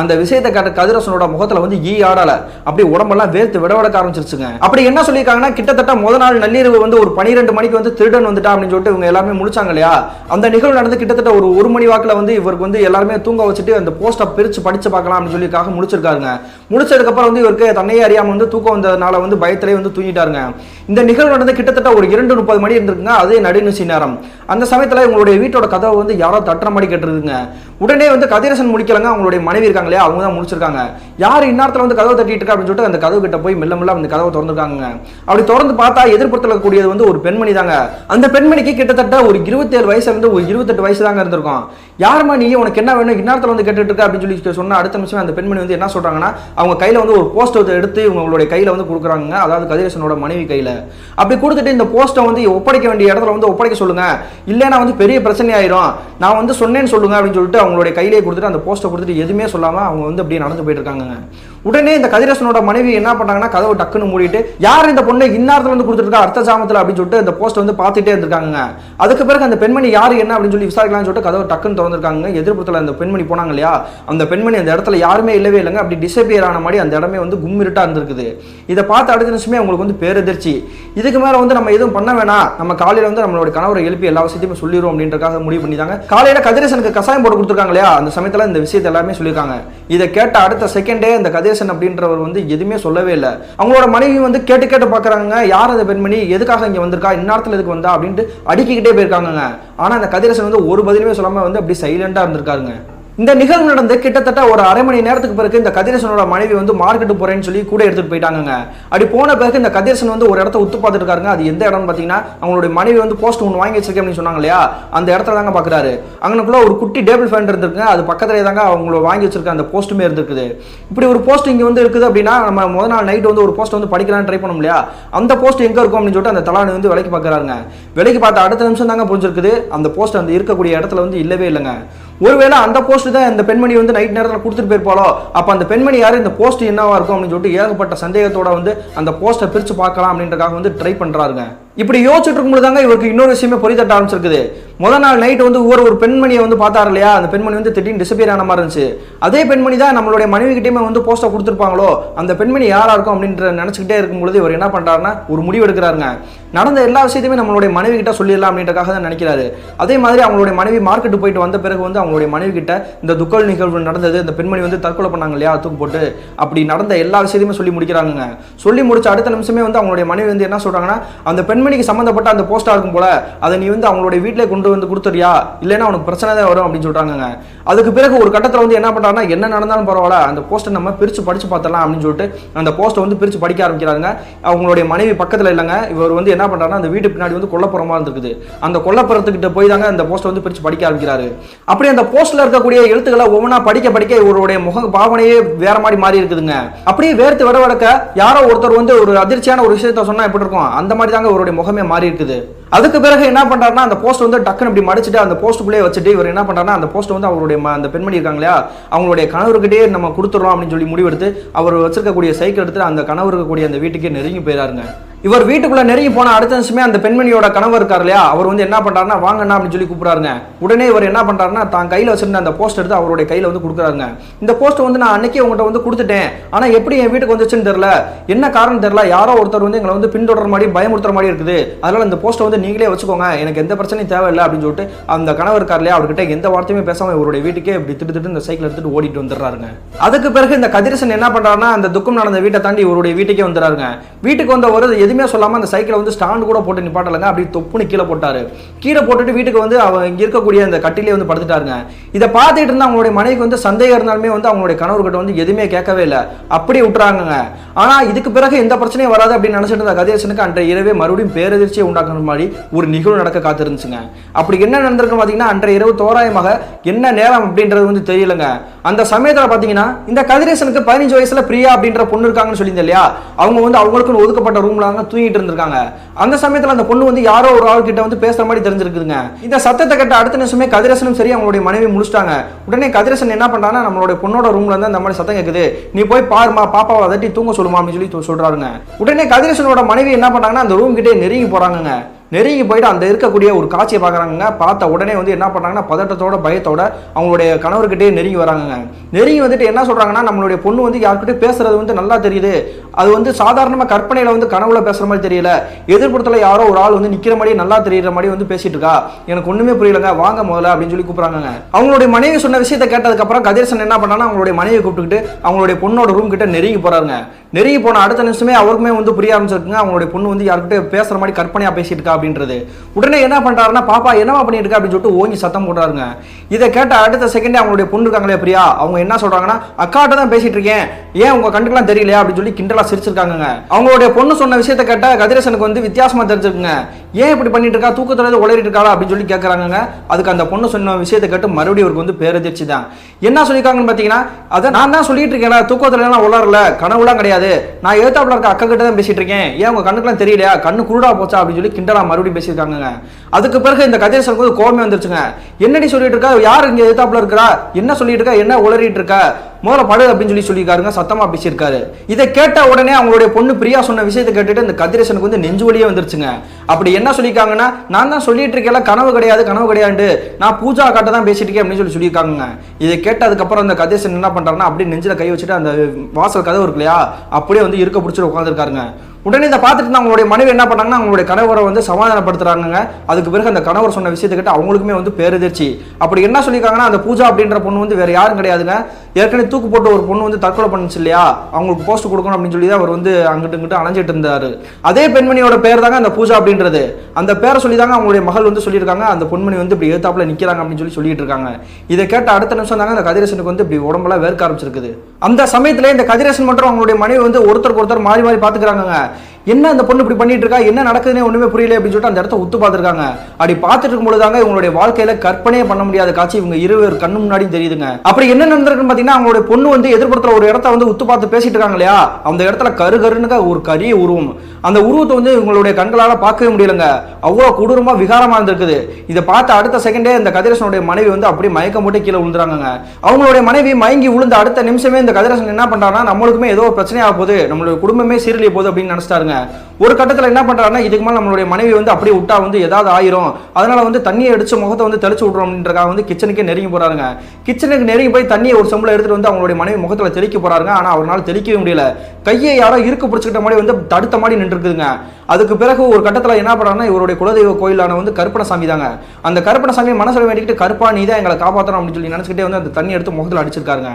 அந்த விஷயத்தை கேட்ட கதிரேசனோட முகத்துல வந்து ஈ ஆடல, அப்படி உடம்பெல்லாம் வேர்த்து விடவிடக்க ஆரம்பிச்சிருச்சுங்க. அப்படி என்ன சொல்லியிருக்காங்கன்னா, கிட்டத்தட்ட முதல் நாள் நள்ளிரவு வந்து ஒரு 12 மணிக்கு வந்து திருடன் வந்துட்டா அப்படின்னு சொல்லிட்டு இவங்க எல்லாருமே முடிச்சாங்க இல்லையா, அந்த நிகழ்வு நடந்து கிட்டத்தட்ட ஒரு மணி வாக்குல வந்து இவருக்கு வந்து எல்லாருமே தூங்க வச்சுட்டு அந்த போஸ்ட்டை பிரிச்சு படிச்சு பார்க்கலாம் அப்படின்னு சொல்லிக்காக முடிச்சிருக்காருங்க. முடிச்சதுக்கு அப்புறம் வந்து இவருக்கு தன்னையே அறியாம வந்து தூக்கம் வந்ததுனால வந்து பயத்திலே வந்து தூங்கிட்டாருங்க. இந்த நிகழ்வு நடந்து கிட்டத்தட்ட ஒரு 2:30 மணி இருந்திருக்குங்க. அதே நடுநிசி நேரம். அந்த சமயத்துல இவங்களுடைய வீட்டோட கதவை வந்து யாரோ தட்டுற மாதிரி கேட்டுருக்குங்க. உடனே வந்து கதிரேசன் முடிக்கலங்க, அவங்களுடைய மனைவி இருக்காங்க இல்லையா, அவங்க தான் முடிச்சிருக்காங்க. யார் இந்நேரத்துல வந்து கதவை தட்டிட்டு இருக்கா அப்படின்னு சொல்லிட்டு அந்த கதவு கிட்ட போய் மெல்ல மெல்ல அந்த கதவை திறந்துருக்காங்க. அப்படி திறந்து பார்த்தா எதிர்ப்புறத்துல கூடியது வந்து ஒரு பெண்மணி தாங்க. அந்த பெண்மணிக்கு கிட்டத்தட்ட ஒரு 27 வயசுல இருந்து ஒரு 28 வயசு தாங்க இருந்திருக்கும். யாருமா நீ, உனக்கு என்ன வேணும், இந்நேரத்துல வந்து கேட்டுட்டு இருக்க அப்படின்னு சொல்லி சொன்ன அடுத்த நிமிஷம் அந்த பெண்மணி வந்து என்ன சொல்றாங்கன்னா, அவங்க கையில வந்து ஒரு போஸ்டர் எடுத்து இவங்களுடைய கையில வந்து கொடுக்குறாங்க. அதாவது கதிரேசனோட மனைவி கையில. அப்படி கொடுத்துட்டு இந்த போஸ்ட்டை வந்து ஒப்படைக்க வேண்டிய இடத்துல வந்து ஒப்படைக்க சொல்லுங்க, இல்லைன்னா வந்து பெரிய பிரச்சனை ஆயிரும், நான் வந்து சொன்னேன்னு சொல்லுங்க அப்படின்னு சொல்லிட்டு அவங்களுடைய கையிலேயே கொடுத்துட்டு அந்த போஸ்ட்டை கொடுத்துட்டு எதுவுமே சொல்லாம அவங்க வந்து அப்படியே நடந்து போயிட்டு இருக்காங்க. உடனே இந்த கதிரேசனோட மனைவி என்ன பண்ணாங்கன்னா கதவை டக்குன்னு மூடிட்டு, யார் இந்த பொண்ணு இந்நேரத்துல வந்து கொடுத்துருக்கா அர்த்த ஜாமத்துல அப்படின்னு சொல்லிட்டு அந்த போஸ்ட் வந்து பார்த்துட்டே இருந்திருக்காங்க. அதுக்கு பிறகு அந்த பெண்மணி யாரு என்ன அப்படின்னு சொல்லி விசாரிக்கலாம்னு சொல்லிட்டு கதவை டக்குன்னு வந்திருக்காங்க. எதிர்ப்புறத்தில் அந்த பெண்மணி போனாங்க இல்லையா, அந்த பெண்மணி அந்த இடத்துல யாருமே இல்லவே இல்லைங்க. அப்படி டிசப்பியர் ஆன மாதிரி அந்த இடமே வந்து கும்மிருட்டா இருந்திருக்குது. இதை பார்த்து அடுத்த நிமிஷமே அவங்களுக்கு வந்து பேரதிர்ச்சி. இதுக்கு மேல வந்து நம்ம எதுவும் பண்ண வேணாம், நம்ம காலையில வந்து நம்மளோட கணவரை எழுப்பி எல்லா விஷயத்தையுமே சொல்லிடுவோம் அப்படின்றக்காக முடிவு பண்ணிட்டாங்க. காலையில கதிரேசனுக்கு கசாயம் போட்டு கொடுத்துருக்காங்க இல்லையா, அந்த சமயத்துல இந்த விஷயத்தை எல்லாமே சொல்லியிருக்காங்க. இதை கேட்ட அடுத்த செகண்டே இந்த கதிரேசன் அப்படின்றவர் வந்து எதுவுமே சொல்லவே இல்லை. அவங்களோட மனைவி வந்து கேட்டு கேட்டு பாக்குறாங்க, யார் அந்த பெண்மணி, எதுக்காக இங்க வந்திருக்கா, இந்நேரத்துல எதுக்கு வந்தா அப்படின்ட்டு அடிக்கிட்டே போயிருக்காங்க. ஆனா அந்த கதிரேசன் வந்து ஒரு பதிலுமே சொல்லாம வந்து அப்படி சைலண்டா இருந்திருக்காருங்க. இந்த நிகழ்வு நடந்து கிட்டத்தட்ட ஒரு அரை மணி நேரத்துக்கு பிறகு இந்த கதிரேசனோட மனைவி வந்து மார்க்கெட்டு போறேன்னு சொல்லி கூட எடுத்துட்டு போயிட்டாங்க. அப்படி போன பிறகு இந்த கதிரேசன் வந்து ஒரு இடத்த உத்து பார்த்துட்டு இருக்காருங்க. அது எந்த இடம்னு பாத்தீங்கன்னா, அவங்களுடைய மனைவி வந்து போஸ்ட் ஒன்று வாங்கி வச்சிருக்கேன் அப்படின்னு சொன்னாங்க இல்லையா, அந்த இடத்துல தாங்க பாக்குறாரு. அங்கனுக்குள்ள ஒரு குட்டி டேபிள் ஃபேன் இருந்திருக்கு, அது பக்கத்துலேயே தாங்க அவங்கள வாங்கி வச்சிருக்க அந்த போஸ்ட்டுமே இருந்திருக்குது. இப்படி ஒரு போஸ்ட் இங்க வந்து இருக்குது அப்படின்னா, நம்ம முதல் நாள் நைட் வந்து ஒரு போஸ்ட் வந்து படிக்கலாம்னு ட்ரை பண்ணோம் இல்லையா, அந்த போஸ்ட் எங்க இருக்கும் அப்படின்னு சொல்லிட்டு அந்த தலானி வந்து விலைக்கு பாக்குறாருங்க. விலைக்கு பார்த்த அடுத்த நிமிஷம் தாங்க புரிஞ்சிருக்குது, அந்த போஸ்ட் அந்த இருக்கக்கூடிய இடத்துல வந்து இல்லவே இல்லைங்க. ஒருவேளை அந்த போஸ்ட் தான் இந்த பெண்மணி வந்து நைட் நேரத்தில் கொடுத்துட்டு போயிருப்பாளோ, அப்போ அந்த பெண்மணி யாரு, இந்த போஸ்ட் என்னவா இருக்கும் அப்படின்னு சொல்லிட்டு ஏகப்பட்ட சந்தேகத்தோட வந்து அந்த போஸ்ட்டை பிரித்து பார்க்கலாம் அப்படின்றக்காக வந்து ட்ரை பண்ணுறாருங்க. இப்படி யோசிச்சுட்டு இருக்கும்போது தாங்க இவருக்கு இன்னொரு விஷயமே பொறித்தட்ட ஆரம்பிச்சிருக்குது. முதல் நாள் நைட் வந்து ஒரு பெண்மணியை வந்து பார்த்தாரு இல்லையா, அந்த பெண்மணி வந்து திடீர்னு டிசப்பியர் ஆன மாதிரி இருந்துச்சு. அதே பெண்மணி தான் நம்மளுடைய மனைவி கிட்டேயுமே வந்து போஸ்ட்டை கொடுத்துருப்பாங்களோ, அந்த பெண்மணி யாரா இருக்கும் அப்படின்ற நினைச்சுக்கிட்டே இருக்கும்பொழுது இவர் என்ன பண்றாருன்னா ஒரு முடிவு எடுக்கிறாருங்க. நடந்த எல்லா விஷயத்தையுமே நம்மளுடைய மனைவி கிட்ட சொல்லிடலாம் அப்படின்றக்காக தான் நினைக்கிறாரு. அதே மாதிரி அவங்களுடைய மனைவி மார்க்கெட்டு போயிட்டு வந்த பிறகு வந்து அவங்களுடைய மனைவி கிட்ட இந்த துக்கல் நிகழ்வு நடந்தது, இந்த பெண்மணி வந்து தற்கொலை பண்ணாங்க இல்லையா தூக்கு போட்டு, அப்படி நடந்த எல்லா விஷயத்தையுமே சொல்லி முடிக்கிறாங்க. சொல்லி முடிச்ச அடுத்த நிமிஷமே வந்து அவங்களுடைய மனைவி வந்து என்ன சொல்றாங்கன்னா, அந்த பெண்மணிக்கு சம்பந்தப்பட்ட அந்த போஸ்டா இருக்கும் போல, அதை நீ வந்து அவங்களுடைய வீட்டிலே கொண்டு வந்து கொடுத்துறியா, இல்லைன்னா அவனுக்கு பிரச்சனை தான் வரும் அப்படின்னு சொல்றாங்க. அதுக்கு பிறகு ஒரு கட்டத்தில் வந்து என்ன பண்றாருன்னா, என்ன நடந்தாலும் பரவாயில்ல, அந்த போஸ்ட்டை நம்ம பிரிச்சு படிச்சு பார்த்தலாம் அப்படின்னு சொல்லிட்டு அந்த போஸ்ட்டை வந்து பிரிச்சு படிக்க ஆரம்பிக்கிறாங்க. அவங்களுடைய மனைவி பக்கத்தில் இல்லைங்க. இவர் வந்து என்ன பண்றாருன்னா, அந்த வீட்டு பின்னாடி வந்து கொல்லப்புறமா இருந்திருக்குது, அந்த கொல்லப்புறத்துக்கிட்ட போய் தாங்க அந்த போஸ்ட்டை வந்து பிரிச்சு படிக்க ஆரம்பிக்கிறாரு. அப்படி அந்த போஸ்ட்ல இருக்கக்கூடிய எழுத்துக்களை ஒவ்வொன்றா படிக்க படிக்க இவருடைய முக பாவனையே வேற மாதிரி மாறி இருக்குதுங்க. அப்படியே வேர்த்து வடக்க யாரோ ஒருத்தர் வந்து ஒரு அதிர்ச்சியான ஒரு விஷயத்த சொன்னா எப்படி இருக்கும், அந்த மாதிரி தாங்க இவருடைய முகமே மாறி இருக்குது. அதுக்கு பிறகு என்ன பண்றாருன்னா, அந்த போஸ்ட் வந்து டக்குன்னு இப்படி மடிச்சுட்டு அந்த போஸ்ட்டுக்குள்ளே வச்சுட்டு இவர் என்ன பண்றாருன்னா, அந்த போஸ்ட் வந்து அவருடைய அந்த பெண்மணி இருக்காங்க இல்லையா, அவங்களுடைய கணவர்கிட்டே நம்ம கொடுத்துறோம் அப்படின்னு சொல்லி முடிவெடுத்து அவர் வச்சிருக்கக்கூடிய சைக்கிள் எடுத்து அந்த கணவர் இருக்கக்கூடிய அந்த வீட்டுக்கே நெருங்கி போயிறாருங்க. இவர் வீட்டுக்குள்ள நெருங்கி போன அடுத்த நிமிஷமே அந்த பெண்மணியோட கணவர் இருக்கார் இல்லையா, அவர் வந்து என்ன பண்றாருன்னா வாங்கண்ணா அப்படின்னு சொல்லி கூப்பிடுறாருங்க. உடனே இவர் என்ன பண்றாருன்னா, தான் கையில வச்சிருந்த அந்த போஸ்ட் எடுத்து அவருடைய கையில வந்து கொடுக்குறாருங்க. இந்த போஸ்ட் வந்து நான் அன்னைக்கு உங்கள்கிட்ட வந்து கொடுத்துட்டேன், ஆனா எப்படி என் வீட்டுக்கு வந்துச்சுன்னு தெரியல, என்ன காரணம் தெரியல, யாரோ ஒருத்தர் வந்து எங்களை வந்து பின்தொடர மாதிரி பயமுறுத்துற மாதிரி இருக்குது, அதனால இந்த போஸ்ட்டை வந்து நீங்களே வச்சுக்கோங்க, எனக்கு எந்த பிரச்சனையும் தேவையில்லை அப்படின்னு சொல்லிட்டு அந்த கணவர் இருக்கார் இல்லையா, அவர்கிட்ட எந்த வார்த்தையுமே பேசாம இவருடைய வீட்டுக்கே இப்படி திட்டு இந்த சைக்கிள் எடுத்துட்டு ஓடிட்டு வந்துடுறாருங்க. அதுக்கு பிறகு இந்த கதிரேசன் என்ன பண்றாருன்னா, அந்த துக்கம் நடந்த வீட்டை தாண்டி இவருடைய வீட்டுக்கே வந்துடுறாருங்க. வீட்டுக்கு வந்தவர் எதுவுமே சொல்லாம அந்த சைக்கிள் வந்து ஸ்டாண்ட் கூட போட்டு நிப்பாட்டலங்க, அப்படி தொப்புன்னு கீழே போட்டாரு. கீழே போட்டுட்டு வீட்டுக்கு வந்து அவங்க இங்க இருக்கக்கூடிய அந்த கட்டிலே வந்து படுத்துட்டாருங்க. இதை பார்த்துட்டு இருந்தா அவங்களுடைய மனைவிக்கு வந்து சந்தேகம் இருந்தாலுமே வந்து அவங்களுடைய கணவர்கிட்ட வந்து எதுவுமே கேட்கவே இல்லை, அப்படியே விட்டுறாங்க. ஆனா இதுக்கு பிறகு எந்த பிரச்சனையும் வராது அப்படின்னு நினைச்சிட்டு இருந்த கதிரேசனுக்கு அன்றைய இரவே மறுபடியும் பேரதிர்ச்சியை உண்டாக்குற மாதிரி ஒரு நிகழ்வு நடக்க காத்திருந்துச்சுங்க. அப்படி என்ன நடந்திருக்கு பாத்தீங்கன்னா, அன்றைய இரவு தோராயமாக என்ன நேரம் அப்படின்றது வந்து தெரியலங்க. அந்த சமயத்துல பாத்தீங்கன்னா இந்த கதிரேசனுக்கு 15 வயசுல பிரியா அப்படின்ற பொண்ணு இருக்காங்கன்னு சொல்லியிருந்தேன் இல்லையா, அவங்க வந்து அவங்களுக்கு ஒதுக்கப்பட்ட ரூம்ல தூங்கிட்டு இருந்திருக்காங்க. அந்த சமயத்துல அந்த பொண்ணு வந்து யாரோ ஒரு ஆள் கிட்ட வந்து பேசுற மாதிரி தெரிஞ்சிருக்குதுங்க. இந்த சத்தத்தை கேட்ட அடுத்த நிமிஷமே கதிரேசனும் சரி அவங்களுடைய மனைவி முடிச்சிட்டாங்க. உடனே கதிரேசன் என்ன பண்றாங்கன்னா, நம்மளுடைய பொண்ணோட ரூம்ல இருந்து அந்த மாதிரி சத்தம் கேட்குது, நீ போய் பாருமா, பாப்பாவை அதட்டி தூங்க சொல்லுமா அப்படின்னு சொல்லி சொல்றாருங்க. உடனே கதிரேசனோட மனைவி என்ன பண்றாங்கன்னா, அந்த ரூம் கிட்டே நெருங்கி போறாங்க. நெருங்கி போயிட்டு அந்த இருக்கக்கூடிய ஒரு காட்சியை பார்க்குறாங்க. பார்த்த உடனே வந்து என்ன பண்ணுறாங்கன்னா, பதட்டத்தோட பயத்தோட அவங்களுடைய கணவர்கிட்டே நெருங்கி வராங்க. நெருங்கி வந்துட்டு என்ன சொல்கிறாங்கன்னா, நம்மளுடைய பொண்ணு வந்து யார்கிட்ட பேசுறது வந்து நல்லா தெரியுது, அது வந்து சாதாரணமாக கற்பனையில் வந்து கனவுல பேசுகிற மாதிரி தெரியல, எதிர்ப்புறத்தில் யாரோ ஒரு ஆள் வந்து நிற்கிற மாதிரி நல்லா தெரியுற மாதிரி வந்து பேசிட்டு இருக்கா, எனக்கு ஒன்றுமே புரியலங்க, வாங்க முதல்ல அப்படின்னு சொல்லி கூப்பிட்றாங்க. அவங்களுடைய மனைவி சொன்ன விஷயத்தை கேட்டதுக்கப்புறம் கதிரேசன் என்ன பண்ணான்னா, அவங்களுடைய மனைவியை கூப்பிட்டுக்கிட்டு அவங்களுடைய பொண்ணோட ரூம் கிட்ட நெருங்கி போறாங்க. நெருங்கி போன அடுத்த நிமிஷமே அவருக்குமே வந்து புரிய ஆரம்பிச்சிருக்குங்க, அவங்களுடைய பொண்ணு வந்து யார்கிட்ட பேசுகிற மாதிரி கற்பனையாக பேசிட்டு இருக்கா அப்படின்றது. உடனே என்ன பண்றாருன்னா, பாப்பா என்னவா பண்ணிட்டு இருக்கா அப்படின்னு சொல்லிட்டு ஓங்கி சத்தம் போடுறாருங்க. இதை கேட்ட அடுத்த செகண்டே அவங்களுடைய பொண்ணு இருக்காங்களே பிரியா, அவங்க என்ன சொல்றாங்கன்னா, அக்காட்ட தான் பேசிட்டு இருக்கேன், ஏன் உங்க கண்டுக்கெல்லாம் தெரியலையா அப்படின்னு சொல்லி கிண்டலா சிரிச்சிருக்காங்க. அவங்களுடைய பொண்ணு சொன்ன விஷயத்தை கேட்ட கதிரேசனுக்கு வந்து வித்தியாசமா தெரிஞ்சிருக்குங்க. ஏன் இப்படி பண்ணிட்டு இருக்கா, தூக்கத்துல உளறிட்டு இருக்காளா அப்படின்னு சொல்லி கேட்கறாங்க. அதுக்கு அந்த பொண்ணு சொன்ன விஷயத்தை கேட்டு மறுபடியும் அவருக்கு வந்து பேரதிர்ச்சி தான். என்ன சொல்லியிருக்காங்கன்னு பாத்தீங்கன்னா, அதை நான் தான் சொல்லிட்டு இருக்கேன், தூக்கத்துல எல்லாம் உளரல, கனவுலாம் கிடையாது, நான் எழுத்தாப்புல இருக்க அக்கா கிட்ட தான் பேசிட்டு இருக்கேன், ஏன் உங்க கண்ணுக்கெல்லாம் தெரியலையா, கண்ணு குருடா போச்சா அப்படின்னு சொல்லி கிண்டலா மறுபடியும் பேசியிருக்காங்க. அதுக்கு பிறகு இந்த கதிரேசனுக்கு கோபமே வந்துருச்சுங்க. என்னடி சொல்லிட்டு இருக்கா, யார் இங்க எழுத்தாப்புல இருக்கா, என்ன சொல்லிட்டு இருக்கா, என்ன உளறிட்டு இருக்கா, முதல்ல படு அப்படின்னு சொல்லியிருக்காருங்க, சத்தமா பேசியிருக்காரு. இதை கேட்ட உடனே அவங்களுடைய பொண்ணு பிரியா சொன்ன விஷயத்தை கேட்டுட்டு இந்த கதிரேசனுக்கு வந்து நெஞ்சு வலியே வந்துருச்சுங்க. அப்படி என்ன சொல்லியிருக்காங்கன்னா, நான் தான் சொல்லிட்டு இருக்கேன் கனவு கிடையாது நான் பூஜா காட்ட தான் பேசிட்டு இருக்கேன் அப்படின்னு சொல்லியிருக்காங்க. இதை கேட்டதுக்கப்புறம் அந்த கதிரேசன் என்ன பண்றாருன்னா அப்படியே நெஞ்சில கை வச்சுட்டு அந்த வாசல் கதவு இருக்கு இல்லையா அப்படியே வந்து இருக்க பிடிச்சிட்டு உட்காந்துருக்காருங்க. உடனே இதை பார்த்துட்டு அவங்களுடைய மனைவி என்ன பண்ணாங்கன்னா அவங்களுடைய கணவரை வந்து சமாதானப்படுத்துறாங்க. அதுக்கு பிறகு அந்த கணவர் சொன்ன விஷயத்தை கேட்டு அவங்களுக்குமே வந்து பேரதிர்ச்சி. அப்படி என்ன சொல்லியிருக்காங்கன்னா, அந்த பூஜா அப்படின்ற பொண்ணு வந்து வேற யாரும் கிடையாதுங்க, ஏற்கனவே தூக்கு போட்டு ஒரு பொண்ணு வந்து தற்கொலை பண்ணுச்சு இல்லையா, அவங்களுக்கு போஸ்ட் கொடுக்கணும் அப்படின்னு சொல்லி தான் அவர் வந்து அங்கிட்டு இங்கிட்டு அலைஞ்சிட்டு இருந்தாரு. அதே பெண்மணியோட பேர் தாங்க அந்த பூஜா அப்படின்றது. அந்த பேரை சொல்லி தாங்க அவங்களுடைய மகள் வந்து சொல்லியிருக்காங்க, அந்த பொன்மணி வந்து இப்படி ஏத்தாப்புல நிக்கிறாங்க அப்படின்னு சொல்லிட்டு இருக்காங்க. இதை கேட்ட அடுத்த நிமிஷம் தாங்க அந்த கதிரேசனுக்கு வந்து இப்படி உடம்பெல்லாம் வேர்க்க ஆரம்பிச்சிருக்குது. அந்த சமயத்துல இந்த கதிரேசன் மற்றும் அவங்களுடைய மனைவி வந்து ஒருத்தருக்கு ஒருத்தர் மாறி மாறி பாத்துக்கிறாங்க. என்ன அந்த பொண்ணு இப்படி பண்ணிட்டு இருக்கா, என்ன நடக்குதுன்னு ஒண்ணுமே புரியல அப்படின்னு சொல்லிட்டு அந்த இடத்த உத்து பார்த்துருக்காங்க. அப்படி பார்த்துட்டு இருக்கும் பொழுதாங்க இவங்களுடைய வாழ்க்கையில கற்பனையே பண்ண முடியாத காட்சி இவங்க இருவர் கண்ணு முன்னாடி தெரியுதுங்க. அப்படி என்ன நடந்திருக்குன்னு பாத்தீங்கன்னா, அவங்களுடைய பொண்ணு வந்து எதிர்ப்புறத்துல ஒரு இடத்த வந்து உத்து பார்த்து பேசிட்டு இருக்காங்க இல்லையா, அந்த இடத்துல கருன்னு ஒரு கரிய உருவம். அந்த உருவத்தை வந்து இவங்களுடைய கண்களால பார்க்கவே முடியலங்க, அவ்வளவு கொடூரமா விகாரமா இருந்திருக்குது. இதை பார்த்த அடுத்த செகண்டே இந்த கதிரேசனுடைய மனைவி வந்து அப்படியே மயக்கம் போட்டு கீழே விழுந்துறாங்க. அவங்களுடைய மனைவி மயங்கி விழுந்த அடுத்த நிமிஷமே இந்த கதிரேசன் என்ன பண்றாருன்னா, நம்மளுக்குமே ஏதோ பிரச்சனை ஆக போகுது, நம்மளுடைய குடும்பமே சீரழிய போகுது அப்படின்னு நினைச்சிட்டாருங்க. ஒரு கட்டத்தில் என்ன பண்றாருன்னா, இதுக்கு மேல நம்மளுடைய மனைவி வந்து அப்படியே விட்டா வந்து ஏதாவது ஆயிரும், அதனால வந்து தண்ணியை அடிச்சு முகத்தை வந்து தெளிச்சு விடுறோம் அப்படின்றக்காக வந்து கிச்சனுக்கே நெருங்கி போறாருங்க. கிச்சனுக்கு நெருங்கி போய் தண்ணியை ஒரு செம்புல எடுத்துட்டு வந்து அவங்களுடைய மனைவி முகத்துல தெளிக்க போறாருங்க. ஆனா அவரால் தெளிக்கவே முடியல, கையை யாரோ இருக்கு பிடிச்சிக்கிட்ட மாதிரி வந்து தடுத்த மாதிரி நின்று இருக்குதுங்க. அதுக்கு பிறகு ஒரு கட்டத்தில் என்ன பண்றாருன்னா, இவருடைய குலதெய்வ கோயிலான வந்து கருப்பணசாமி தாங்க. அந்த கருப்பணசாமி மனசுல வேண்டிக்கிட்டு கருப்பா நீ தான் எங்களை காப்பாற்றணும் அப்படின்னு சொல்லி நினைச்சுக்கிட்டே வந்து அந்த தண்ணி எடுத்து முகத்தில் அடிச்சிருக்காருங்க.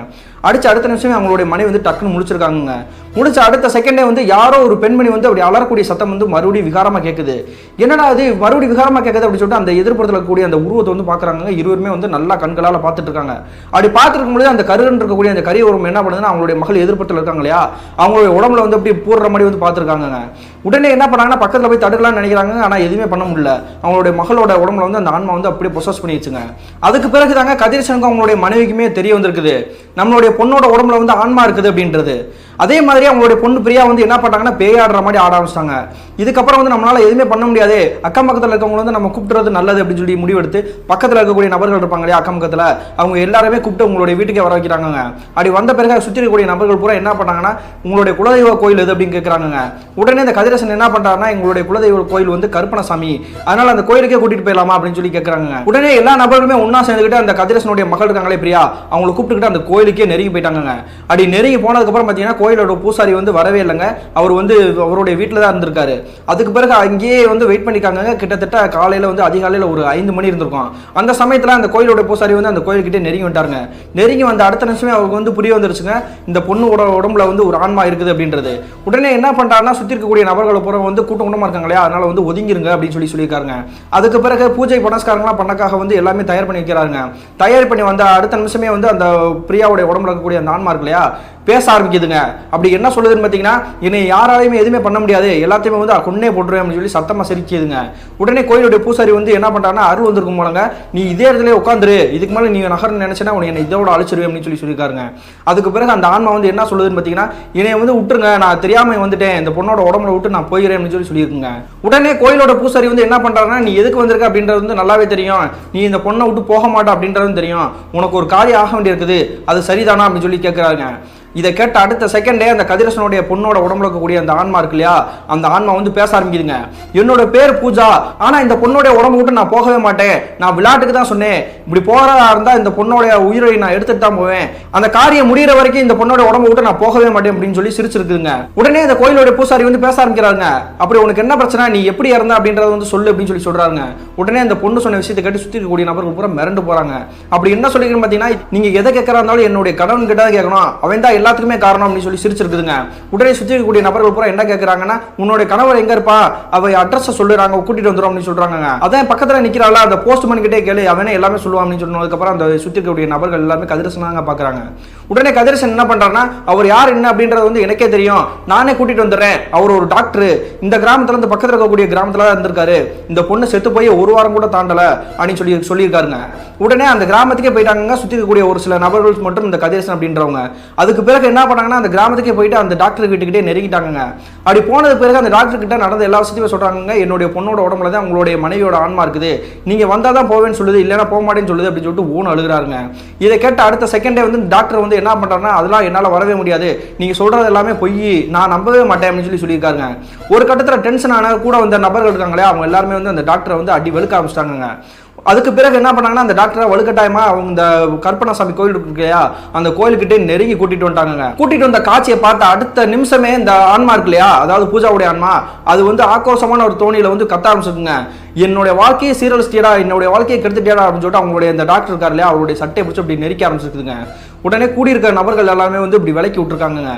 அடிச்சு அடுத்த நிமிஷமே அவங்களுடைய மனைவி வந்து டக்குன்னு முடிச்சிருக்காங்க. முடிச்ச அடுத்த செகண்டே வந்து யாரோ ஒரு பெண்மணி வந்து அப்படி அலறக்கூடிய சத்தம் வந்து மறுபடியும் விகாரமா கேட்குது. என்னடா அது மறுபடியும் விகாரமா கேட்குது அப்படின்னு சொல்லிட்டு அந்த எதிர்ப்புறத்தில் இருக்கக்கூடிய அந்த உருவத்தை வந்து பாக்குறாங்க. இருவருமே வந்து நல்லா கண்களால் பார்த்துட்டு இருக்காங்க. அப்படி பார்த்துட்டு இருக்கும்போது அந்த கருன்னு இருக்கக்கூடிய அந்த கரிய உருவம் என்ன பண்ணுதுன்னா, அவங்களுடைய மகள் எதிர்ப்புறத்தில் இருக்காங்க இல்லையா, அவங்களுடைய உடம்புல வந்து அப்படி பூர்ற மாதிரி வந்து பார்த்துருக்காங்க. உடனே என்ன பண்ணாங்கன்னா, பக்கத்தில் போய் தடுக்கலாம்னு நினைக்கிறாங்க. ஆனால் எதுவுமே பண்ண முடியல. அவங்களுடைய மகளோட உடம்புல வந்து அந்த ஆன்மா வந்து அப்படியே பொசஸ் பண்ணி வச்சுங்க. அதுக்கு பிறகு தாங்க கதிரேசனுக்கும் அவங்களுடைய மனைவிக்குமே தெரிய வந்திருக்குது, நம்மளுடைய பொண்ணோட உடம்புல வந்து ஆன்மா இருக்குது அப்படின்றது. அதே மாதிரி அவங்களுடைய பொண்ணு பிரியா வந்து என்ன பண்ணாங்கன்னா, பேயாடுற மாதிரி ஆட ஆரம்பிச்சிட்டாங்க. இதுக்கப்புறம் வந்து நம்மளால எதுவுமே பண்ண முடியாது, அக்கம் பக்கத்தில் இருக்கவங்க வந்து நம்ம கூப்பிட்டுறது நல்லது அப்படின்னு சொல்லி முடிவெடுத்து பக்கத்தில் இருக்கக்கூடிய நபர்கள் இருப்பாங்க இல்லையா அக்கம் பக்கத்தில், அவங்க எல்லாருமே கூப்பிட்டு உங்களுடைய வீட்டுக்கே வர வைக்கிறாங்க. அப்படி வந்த பிறகு சுற்றி இருக்கக்கூடிய நபர்கள் பூரா என்ன பண்ணாங்கன்னா, உங்களுடைய குலதெய்வ கோயில் எது அப்படின்னு கேட்குறாங்க. உடனே இந்த கதிரேசன் என்ன பண்றாருன்னா, எங்களுடைய குலதெய்வ கோயில் வந்து கருப்பணசாமி, அதனால அந்த கோயிலுக்கே கூட்டிட்டு போயிடலாமா அப்படின்னு சொல்லி கேட்குறாங்க. உடனே எல்லா நபர்களுமே ஒன்னா சேர்ந்துக்கிட்டு அந்த கதிரேசனுடைய மகள் இருக்காங்களே பிரியா, அவங்களை கூப்பிட்டுக்கிட்டு அந்த கோயிலுக்கே நெருங்கி போயிட்டாங்க. அப்படி நெருங்கி போனதுக்கப்புறம் பார்த்தீங்கன்னா, கோயிலோட பூசாரி வந்து வரவே இல்லைங்க, அவர் வந்து அவருடைய வீட்டில் தான் இருந்திருக்காரு. அதுக்கு பிறகு அங்கேயே வந்து வெயிட் பண்ணிக்காங்க. கிட்டத்தட்ட காலையில் வந்து அதிகாலையில் ஒரு 5 மணி இருந்திருக்கும். அந்த சமயத்தில் அந்த கோயிலோட பூசாரி வந்து அந்த கோயில்கிட்டே நெருங்கி வந்துட்டாருங்க. நெருங்கி வந்த அடுத்த நிமிஷமே அவருக்கு வந்து புரிய வந்துருச்சுங்க, இந்த பொண்ணோட உடம்புல வந்து ஒரு ஆன்மா இருக்குது அப்படின்றது. உடனே என்ன பண்றாருன்னா, சுற்றி இருக்கக்கூடிய நபர்களை பூரா வந்து கூட்டமா இருக்காங்க இல்லையா, அதனால வந்து ஒதுங்கிருங்க அப்படின்னு சொல்லியிருக்காருங்க. அதுக்கு பிறகு பூஜை புனஸ்காரங்களாம் பண்ணக்காக வந்து எல்லாமே தயார் பண்ணி வைக்கிறாங்க. தயார் பண்ணி வந்த அடுத்த நிமிஷமே வந்து அந்த பிரியாவுடைய உடம்புல இருக்கக்கூடிய அந்த ஆன்மா இருக்கு இல்லையா பேச ஆரம்பிக்குதுங்க. அப்படி என்ன சொல்லுதுன்னு பார்த்தீங்கன்னா, என்னை யாராலையுமே எதுவுமே பண்ண முடியாது, எல்லாத்தையுமே வந்து கொன்னே போட்டுருவேன் அப்படின்னு சொல்லி சத்தமாக சிரிக்குதுங்க. உடனே கோயிலுடைய பூசாரி வந்து என்ன பண்ணுறாங்கன்னா, அருள் வந்திருக்கும் போலங்க, நீ இதே இடத்துல உட்காந்துரு, இதுக்கு மேலே நீ நகர்னு நினைச்சேன்னா உன்னை இதோட அழிச்சிருவேன் அப்படின்னு சொல்லியிருக்காருங்க. அதுக்கு பிறகு அந்த ஆன்மா வந்து என்ன சொல்லுதுன்னு பார்த்தீங்கன்னா, என்னை வந்து விட்டுருங்க, நான் தெரியாமல் வந்துட்டேன், இந்த பொண்ணோட உடம்புல விட்டு நான் போயிடுறேன் அப்படின்னு சொல்லியிருக்குங்க. உடனே கோயிலோட பூசாரி வந்து என்ன பண்ணுறாங்கன்னா, நீ எதுக்கு வந்திருக்க அப்படின்றது வந்து நல்லாவே தெரியும், நீ இந்த பொண்ணை விட்டு போக மாட்டா அப்படின்றதும் தெரியும், உனக்கு ஒரு காரியம் ஆக வேண்டியிருக்குது, அது சரிதானா அப்படின்னு சொல்லி கேட்குறாங்க. இதை கேட்ட அடுத்த செகண்டே அந்த கதிரேசனுடைய பொண்ணோட உடம்புல இருக்கக்கூடிய அந்த ஆன்மா இருக்கு இல்லையா, அந்த ஆன்மா வந்து பேச ஆரம்பிக்குதுங்க. என்னோட பேர் பூஜா, ஆனா இந்த பொண்ணோட உடம்பு விட்டு நான் போகவே மாட்டேன், நான் விளையாட்டுக்கு தான் சொன்னேன், இப்படி போறதா இருந்தா இந்த பொண்ணோட உயிரை நான் எடுத்துட்டு தான் போவேன், அந்த காரியம் முடிகிற வரைக்கும் இந்த பொண்ணோட உடம்பு விட்டு நான் போகவே மாட்டேன் அப்படின்னு சொல்லி சிரிச்சிருக்குங்க. உடனே இந்த கோயிலோட பூசாரி வந்து பேச ஆரம்பிக்கிறாங்க. அப்படி உனக்கு என்ன பிரச்சனை, நீ எப்படி இறந்த அப்படின்றத வந்து சொல்லு அப்படின்னு சொல்றாங்க. உடனே அந்த பொண்ணு சொன்ன விஷயத்தை கேட்டு சுத்தி இருக்கக்கூடிய நபர்கள் பூரா மிரண்டு போறாங்க. அப்படி என்ன சொல்லிக்கிறேன்னு பாத்தீங்கன்னா, நீங்க எதை கேட்கறா இருந்தாலும் என்னுடைய கணவன் கிட்ட கேட்கணும், அவன் தான் எல்லாத்துக்குமே காரணம் அப்படின்னு சொல்லி சிரிச்சிருக்குதுங்க. உடனே சுத்தி இருக்கக்கூடிய நபர்கள் பூரா என்ன கேட்கறாங்கன்னா, உன்னுடைய கணவர் எங்க இருப்பா, அவ அட்ரஸ் சொல்லுறாங்க, கூட்டிட்டு வந்துரும் அப்படின்னு சொல்றாங்க. அதான் பக்கத்துல நிக்கிறாள், அந்த போஸ்ட்மேன் கிட்டே கேளு, அவனே எல்லாமே சொல்லுவான் அப்படின்னு சொன்னதுக்கு அப்புறம் அந்த சுத்தி இருக்கக்கூடிய நபர்கள் எல்லாமே கதிரேசனாங்க பாக்குறாங்க. உடனே கதிரேசன் என்ன பண்றாருன்னா, அவர் யார் என்ன அப்படின்றது வந்து எனக்கே தெரியும், நானே கூட்டிட்டு வந்துடுறேன், அவர் ஒரு டாக்டர், இந்த கிராமத்துல இருந்து பக்கத்துல இருக்கக்கூடிய கிராமத்துல இருந்திருக்காரு, இந்த பொண்ணு செத்து போய் 1 வாரம் கூட தாண்டல அப்படின்னு சொல்லியிருக்காருங்க. உடனே அந்த கிராமத்துக்கே போயிட்டாங்க சுத்தி இருக்கக்கூடிய ஒரு சில நபர்கள் மட்டும் இந்த கதிரேசன் அப்படின்றவங்க. அதுக்கு பிறகு என்ன பண்ணாங்கன்னா அந்த கிராமத்துக்கே போயிட்டு அந்த டாக்டர் வீட்டுக்கிட்டே நெருங்கிட்டாங்க. அப்படி போனது பிறகு அந்த டாக்டர் கிட்ட நடந்த எல்லா விஷயத்தையும் சொல்றாங்க. என்னுடைய பொண்ணோட உடம்புல தான் உங்களுடைய மனைவியோட ஆன்மா இருக்குது, நீங்க வந்தால் தான் போவேன்னு சொல்லுது, இல்லைன்னா போக மாட்டேன்னு சொல்லுது அப்படின்னு சொல்லிட்டு ஓன் அழுகிறாருங்க. இதை கேட்ட அடுத்த செகண்டே வந்து டாக்டர் வந்து என்ன பண்றாருன்னா, அதெல்லாம் என்னால் வரவே முடியாது, நீங்க சொல்றது எல்லாமே பொய், நான் நம்பவே மாட்டேன் அப்படின்னு சொல்லியிருக்காங்க. ஒரு கட்டத்தில் டென்ஷன் ஆன கூட வந்த நபர்கள் இருக்காங்களே, அவங்க எல்லாருமே வந்து அந்த டாக்டரை வந்து அடி வெளுக்க ஆரம்பிச்சிட்டாங்க. அதுக்கு பிறகு என்ன பண்ணாங்கன்னா, அந்த டாக்டரை வலுக்கட்டாயமா அவங்க இந்த கருப்பணசாமி கோயில் இருக்கு இல்லையா, அந்த கோயிலுக்கிட்டே நெருங்கி கூட்டிட்டு வந்துட்டாங்க. கூட்டிட்டு வந்த காட்சியை பார்த்த அடுத்த நிமிஷமே இந்த ஆன்மா இருக்கு இல்லையா, அதாவது பூஜாவுடைய ஆன்மா, அது வந்து ஆக்ரோஷமான ஒரு தோணியில வந்து கத்த ஆரம்பிச்சிருக்குங்க. என்னுடைய வாழ்க்கையை சீரழிச்சிட்டியடா, என்னுடைய வாழ்க்கையை கெடுத்துட்டியடா அப்படின்னு சொல்லிட்டு அவங்களுடைய இந்த டாக்டர் இருக்காரு இல்லையா, அவருடைய சட்டையை பிடிச்சி அப்படி நெருக்க ஆரம்பிச்சிருக்குதுங்க. உடனே கூடியிருக்கிற நபர்கள் எல்லாமே வந்து இப்படி விலக்கி விட்டுருக்காங்க.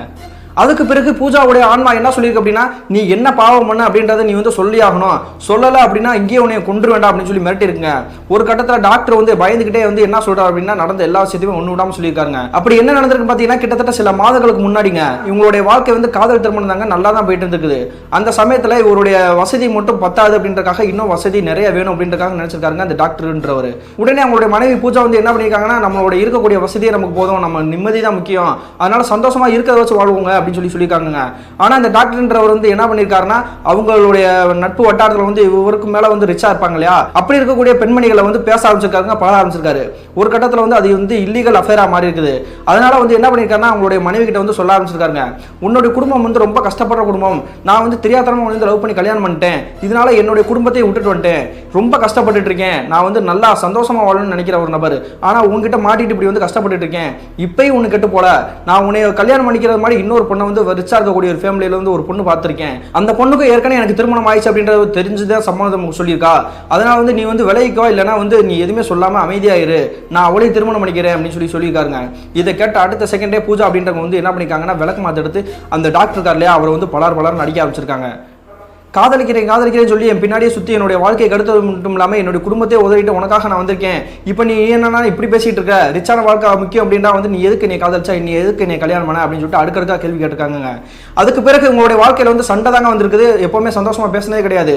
அதுக்கு பிறகு பூஜாவுடைய ஆன்மா என்ன சொல்லியிருக்கு அப்படின்னா, நீ என்ன பாவம் பண்ண அப்படின்றத நீ வந்து சொல்லி ஆகணும், சொல்லலை அப்படின்னா இங்கேயே உன்னை கொண்டு வேண்டாம் அப்படின்னு சொல்லி மிரட்டி இருக்குங்க. ஒரு கட்டத்தில் டாக்டர் வந்து பயந்துகிட்டே வந்து என்ன சொல்றாரு அப்படின்னா, நடந்த எல்லா விஷயத்தையுமே ஒன்று விடாமல் சொல்லியிருக்காங்க. அப்படி என்ன நடந்திருக்கு பார்த்தீங்கன்னா, கிட்டத்தட்ட சில மாதங்களுக்கு முன்னாடிங்க இவங்களுடைய வாழ்க்கை வந்து காதல் திருமணம் தாங்க, நல்லா தான் போயிட்டு இருக்குது. அந்த சமயத்தில் இவருடைய வசதி மட்டும் பத்தாது அப்படின்றக்காக இன்னும் வசதி நிறைய வேணும் அப்படின்றக்காக நினைச்சிருக்காங்க அந்த டாக்டர்ன்றவர். உடனே அவங்களுடைய மனைவி பூஜா வந்து என்ன பண்ணியிருக்காங்கன்னா, நம்மளோட இருக்கக்கூடிய வசதியை நமக்கு போதும், நம்ம நிம்மதி தான் முக்கியம், அதனால சந்தோஷமா இருக்கிறத வச்சு வாழ்வோங்க அப்படின்னு சொல்லியிருக்காங்க. ஆனா இந்த டாக்டர்ன்றவர் வந்து என்ன பண்ணிருக்காருன்னா, அவங்களுடைய நட்பு வட்டாரத்துல வந்து இவருக்கு மேல வந்து ரிச்சா இருப்பாங்க இல்லையா, அப்படி இருக்கக்கூடிய பெண்மணிகளை வந்து பேச ஆரம்பிச்சிருக்காங்க, பழக ஆரம்பிச்சிருக்காரு. ஒரு கட்டத்துல வந்து அது வந்து இல்லீகல் அஃபேரா மாறி இருக்குது. அதனால வந்து என்ன பண்ணிருக்காருன்னா, அவங்களுடைய மனைவி கிட்ட வந்து சொல்ல ஆரம்பிச்சிருக்காங்க, உன்னுடைய குடும்பம் வந்து ரொம்ப கஷ்டப்படுற குடும்பம், நான் வந்து தெரியாதனமா வந்து லவ் பண்ணி கல்யாணம் பண்ணிட்டேன், இதனால என்னுடைய குடும்பத்தை விட்டுட்டு வந்துட்டேன், ரொம்ப கஷ்டப்பட்டு இருக்கேன், நான் வந்து நல்லா சந்தோஷமா வாழணும்னு நினைக்கிற ஒரு நபர், ஆனா உங்ககிட்ட மாட்டிட்டு இப்படி வந்து கஷ்டப்பட்டு இருக்கேன், இப்பயும் உனக்கு கெட்டு போல, நான் உன்னை கல்யாணம் பண்ணிக்கிறது மாதிரி இன்னொரு பொண்ணை வந்து ரிச்சா இருக்கக்கூடிய ஒரு ஃபேமிலியில வந்து ஒரு பொண்ணு பார்த்திருக்கேன், அந்த பொண்ணுக்கு ஏற்கனவே எனக்கு திருமணம் ஆயிடுச்சு அப்படின்றது தெரிஞ்சுதான் சம்மதம் சொல்லியிருக்கா, அதனால வந்து நீ வந்து விலகிக்கோ, இல்லைன்னா வந்து நீ எதுவுமே சொல்லாம அமைதியாயிரு, நான் அவளையும் திருமணம் பண்ணிக்கிறேன் அப்படின்னு சொல்லியிருக்காங்க. இதை கேட்ட அடுத்த செகண்டே பூஜா அப்படின்றவங்க வந்து என்ன பண்ணிருக்காங்கன்னா, விளக்கு மாத்த எடுத்து அந்த டாக்டர் இருக்கார் இல்லையா, அவரை வந்து பலர் நடிக்க ஆரம்பிச்சிருக்காங்க. காதலிக்கிறேன்னு சொல்லி என் பின்னாடியே சுற்றி என்னுடைய வாழ்க்கையை கெடுத்தது மட்டும் இல்லாமல் என்னுடைய குடும்பத்தை உதவிட்டு உனக்காக நான் வந்திருக்கேன், இப்போ நீ என்னன்னா இப்படி பேசிட்டு இருக்க, ரிச்சான வாழ்க்கை முக்கியம் அப்படின்னா வந்து நீ எதுக்கு நீ காதலிச்சா, நீ எதுக்கு நீ கல்யாணம் பண்ண அப்படின்னு சொல்லிட்டு அடுக்கடுக்கா கேள்வி கேட்டிருக்காங்க. அதுக்கு பிறகு உங்களுடைய வாழ்க்கையில் வந்து சண்டை தாங்க வந்திருக்குது, எப்பவுமே சந்தோஷமா பேசினதே கிடையாது,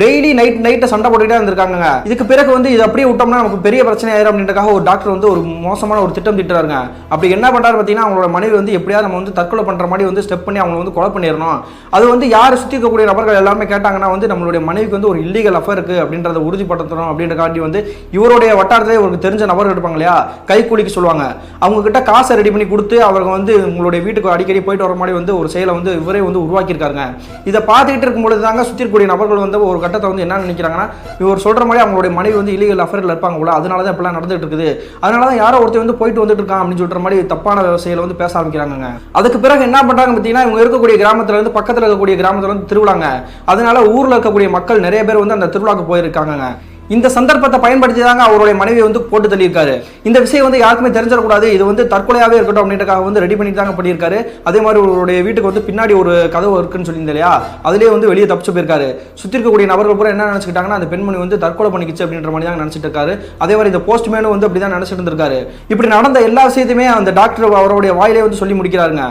டெய்லி நைட்டை சண்டை போட்டுக்கிட்டே இருந்திருக்காங்க. இதுக்கு பிறகு வந்து இது அப்படியே விட்டோம்னா நமக்கு பெரிய பிரச்சனை ஆயிரும் அப்படின்றக்காக ஒரு டாக்டர் வந்து ஒரு மோசமான ஒரு திட்டம் திட்டுறாருங்க. அப்படி என்ன பண்றாரு பார்த்தீங்கன்னா, அவங்களோட மனைவி வந்து எப்படியாவது நம்ம வந்து தற்கொலை பண்ற மாதிரி வந்து ஸ்டெப் பண்ணி அவங்க வந்து கொலை பண்ணிடணும், அது வந்து யார் சுற்றி இருக்கக்கூடிய நபர்கள் எல்லாமே கேட்டாங்கன்னா வந்து நம்மளுடைய மனைவிக்கு வந்து ஒரு இல்லீகல் அஃபேர் இருக்கு அப்படின்றத உறுதிப்படுத்தணும் அப்படின்ற காட்டி வந்து இவருடைய வட்டாரத்திலே ஒரு தெரிஞ்ச நபர்கள் இருப்பாங்க இல்லையா, கைக்கூலிக்கு சொல்லுவாங்க, அவங்க கிட்ட காசை ரெடி பண்ணி கொடுத்து அவங்க வந்து உங்களுடைய வீட்டுக்கு அடிக்கடி போயிட்டு வர மாதிரி வந்து ஒரு செயலை வந்து இவரே வந்து உருவாக்கியிருக்காங்க. இதை பார்த்துக்கிட்டு இருக்கும்பொழுது தாங்க சுற்றி இருக்கக்கூடிய நபர்கள் வந்து ஒரு கட்டத்தை வந்து என்ன நினைக்கிறாங்கன்னா, இவர் சொல்ற மாதிரி அவங்களுடைய மனைவி வந்து இல்லீகல் அஃபேர்ல இருப்பாங்க போல, அதனால தான் இப்பெல்லாம் நடந்துட்டு இருக்குது, அதனால தான் யாரோ ஒருத்தர் வந்து போயிட்டு வந்துட்டு இருக்கான் அப்படின்னு சொல்ற மாதிரி தப்பான செயலை வந்து பேச ஆரம்பிக்கிறாங்க. அதுக்கு பிறகு என்ன பண்றாங்க பார்த்தீங்கன்னா, இவங்க இருக்கக்கூடிய கிராமத்துல இருந்து பக்கத்தில் இருக்கக்கூடிய கிராமத்துல வந்து திருவிழாங்க, அதனால ஊர்ல இருக்கக்கூடிய மக்கள் நிறைய பேர் வந்து அந்த திருவிழாக்கு போயிருக்காங்க. இந்த சந்தர்ப்பத்தை பயன்படுத்தி தாங்க அவருடைய மனைவி வந்து போட்டு தள்ளியிருக்காரு. இந்த விஷயம் வந்து யாருக்குமே தெரிஞ்சிடக்கூடாது, இது வந்து தற்கொலையாவே இருக்கட்டும் அப்படின்றக்காக வந்து ரெடி பண்ணி தாங்க பண்ணியிருக்காரு. அதே மாதிரி அவருடைய வீட்டுக்கு வந்து பின்னாடி ஒரு கதவு இருக்குன்னு சொல்லியிருந்தேன் இல்லையா, அதுலேயே வந்து வெளியே தப்பிச்சு போயிருக்காரு. சுற்றி இருக்கக்கூடிய நபர்கள் பூரா என்ன நினைச்சுக்கிட்டாங்கன்னா, அந்த பெண்மணி வந்து தற்கொலை பண்ணிக்கிச்சு அப்படின்ற மாதிரி தான் நினைச்சிட்டு இருக்காரு. அதே மாதிரி இந்த போஸ்ட்மேனும் வந்து அப்படிதான் நினைச்சிட்டு இருந்திருக்காரு. இப்படி நடந்த எல்லா விஷயத்தையுமே அந்த டாக்டர் அவருடைய வாயிலே வந்து சொல்லி முடிக்கிறாருங்க.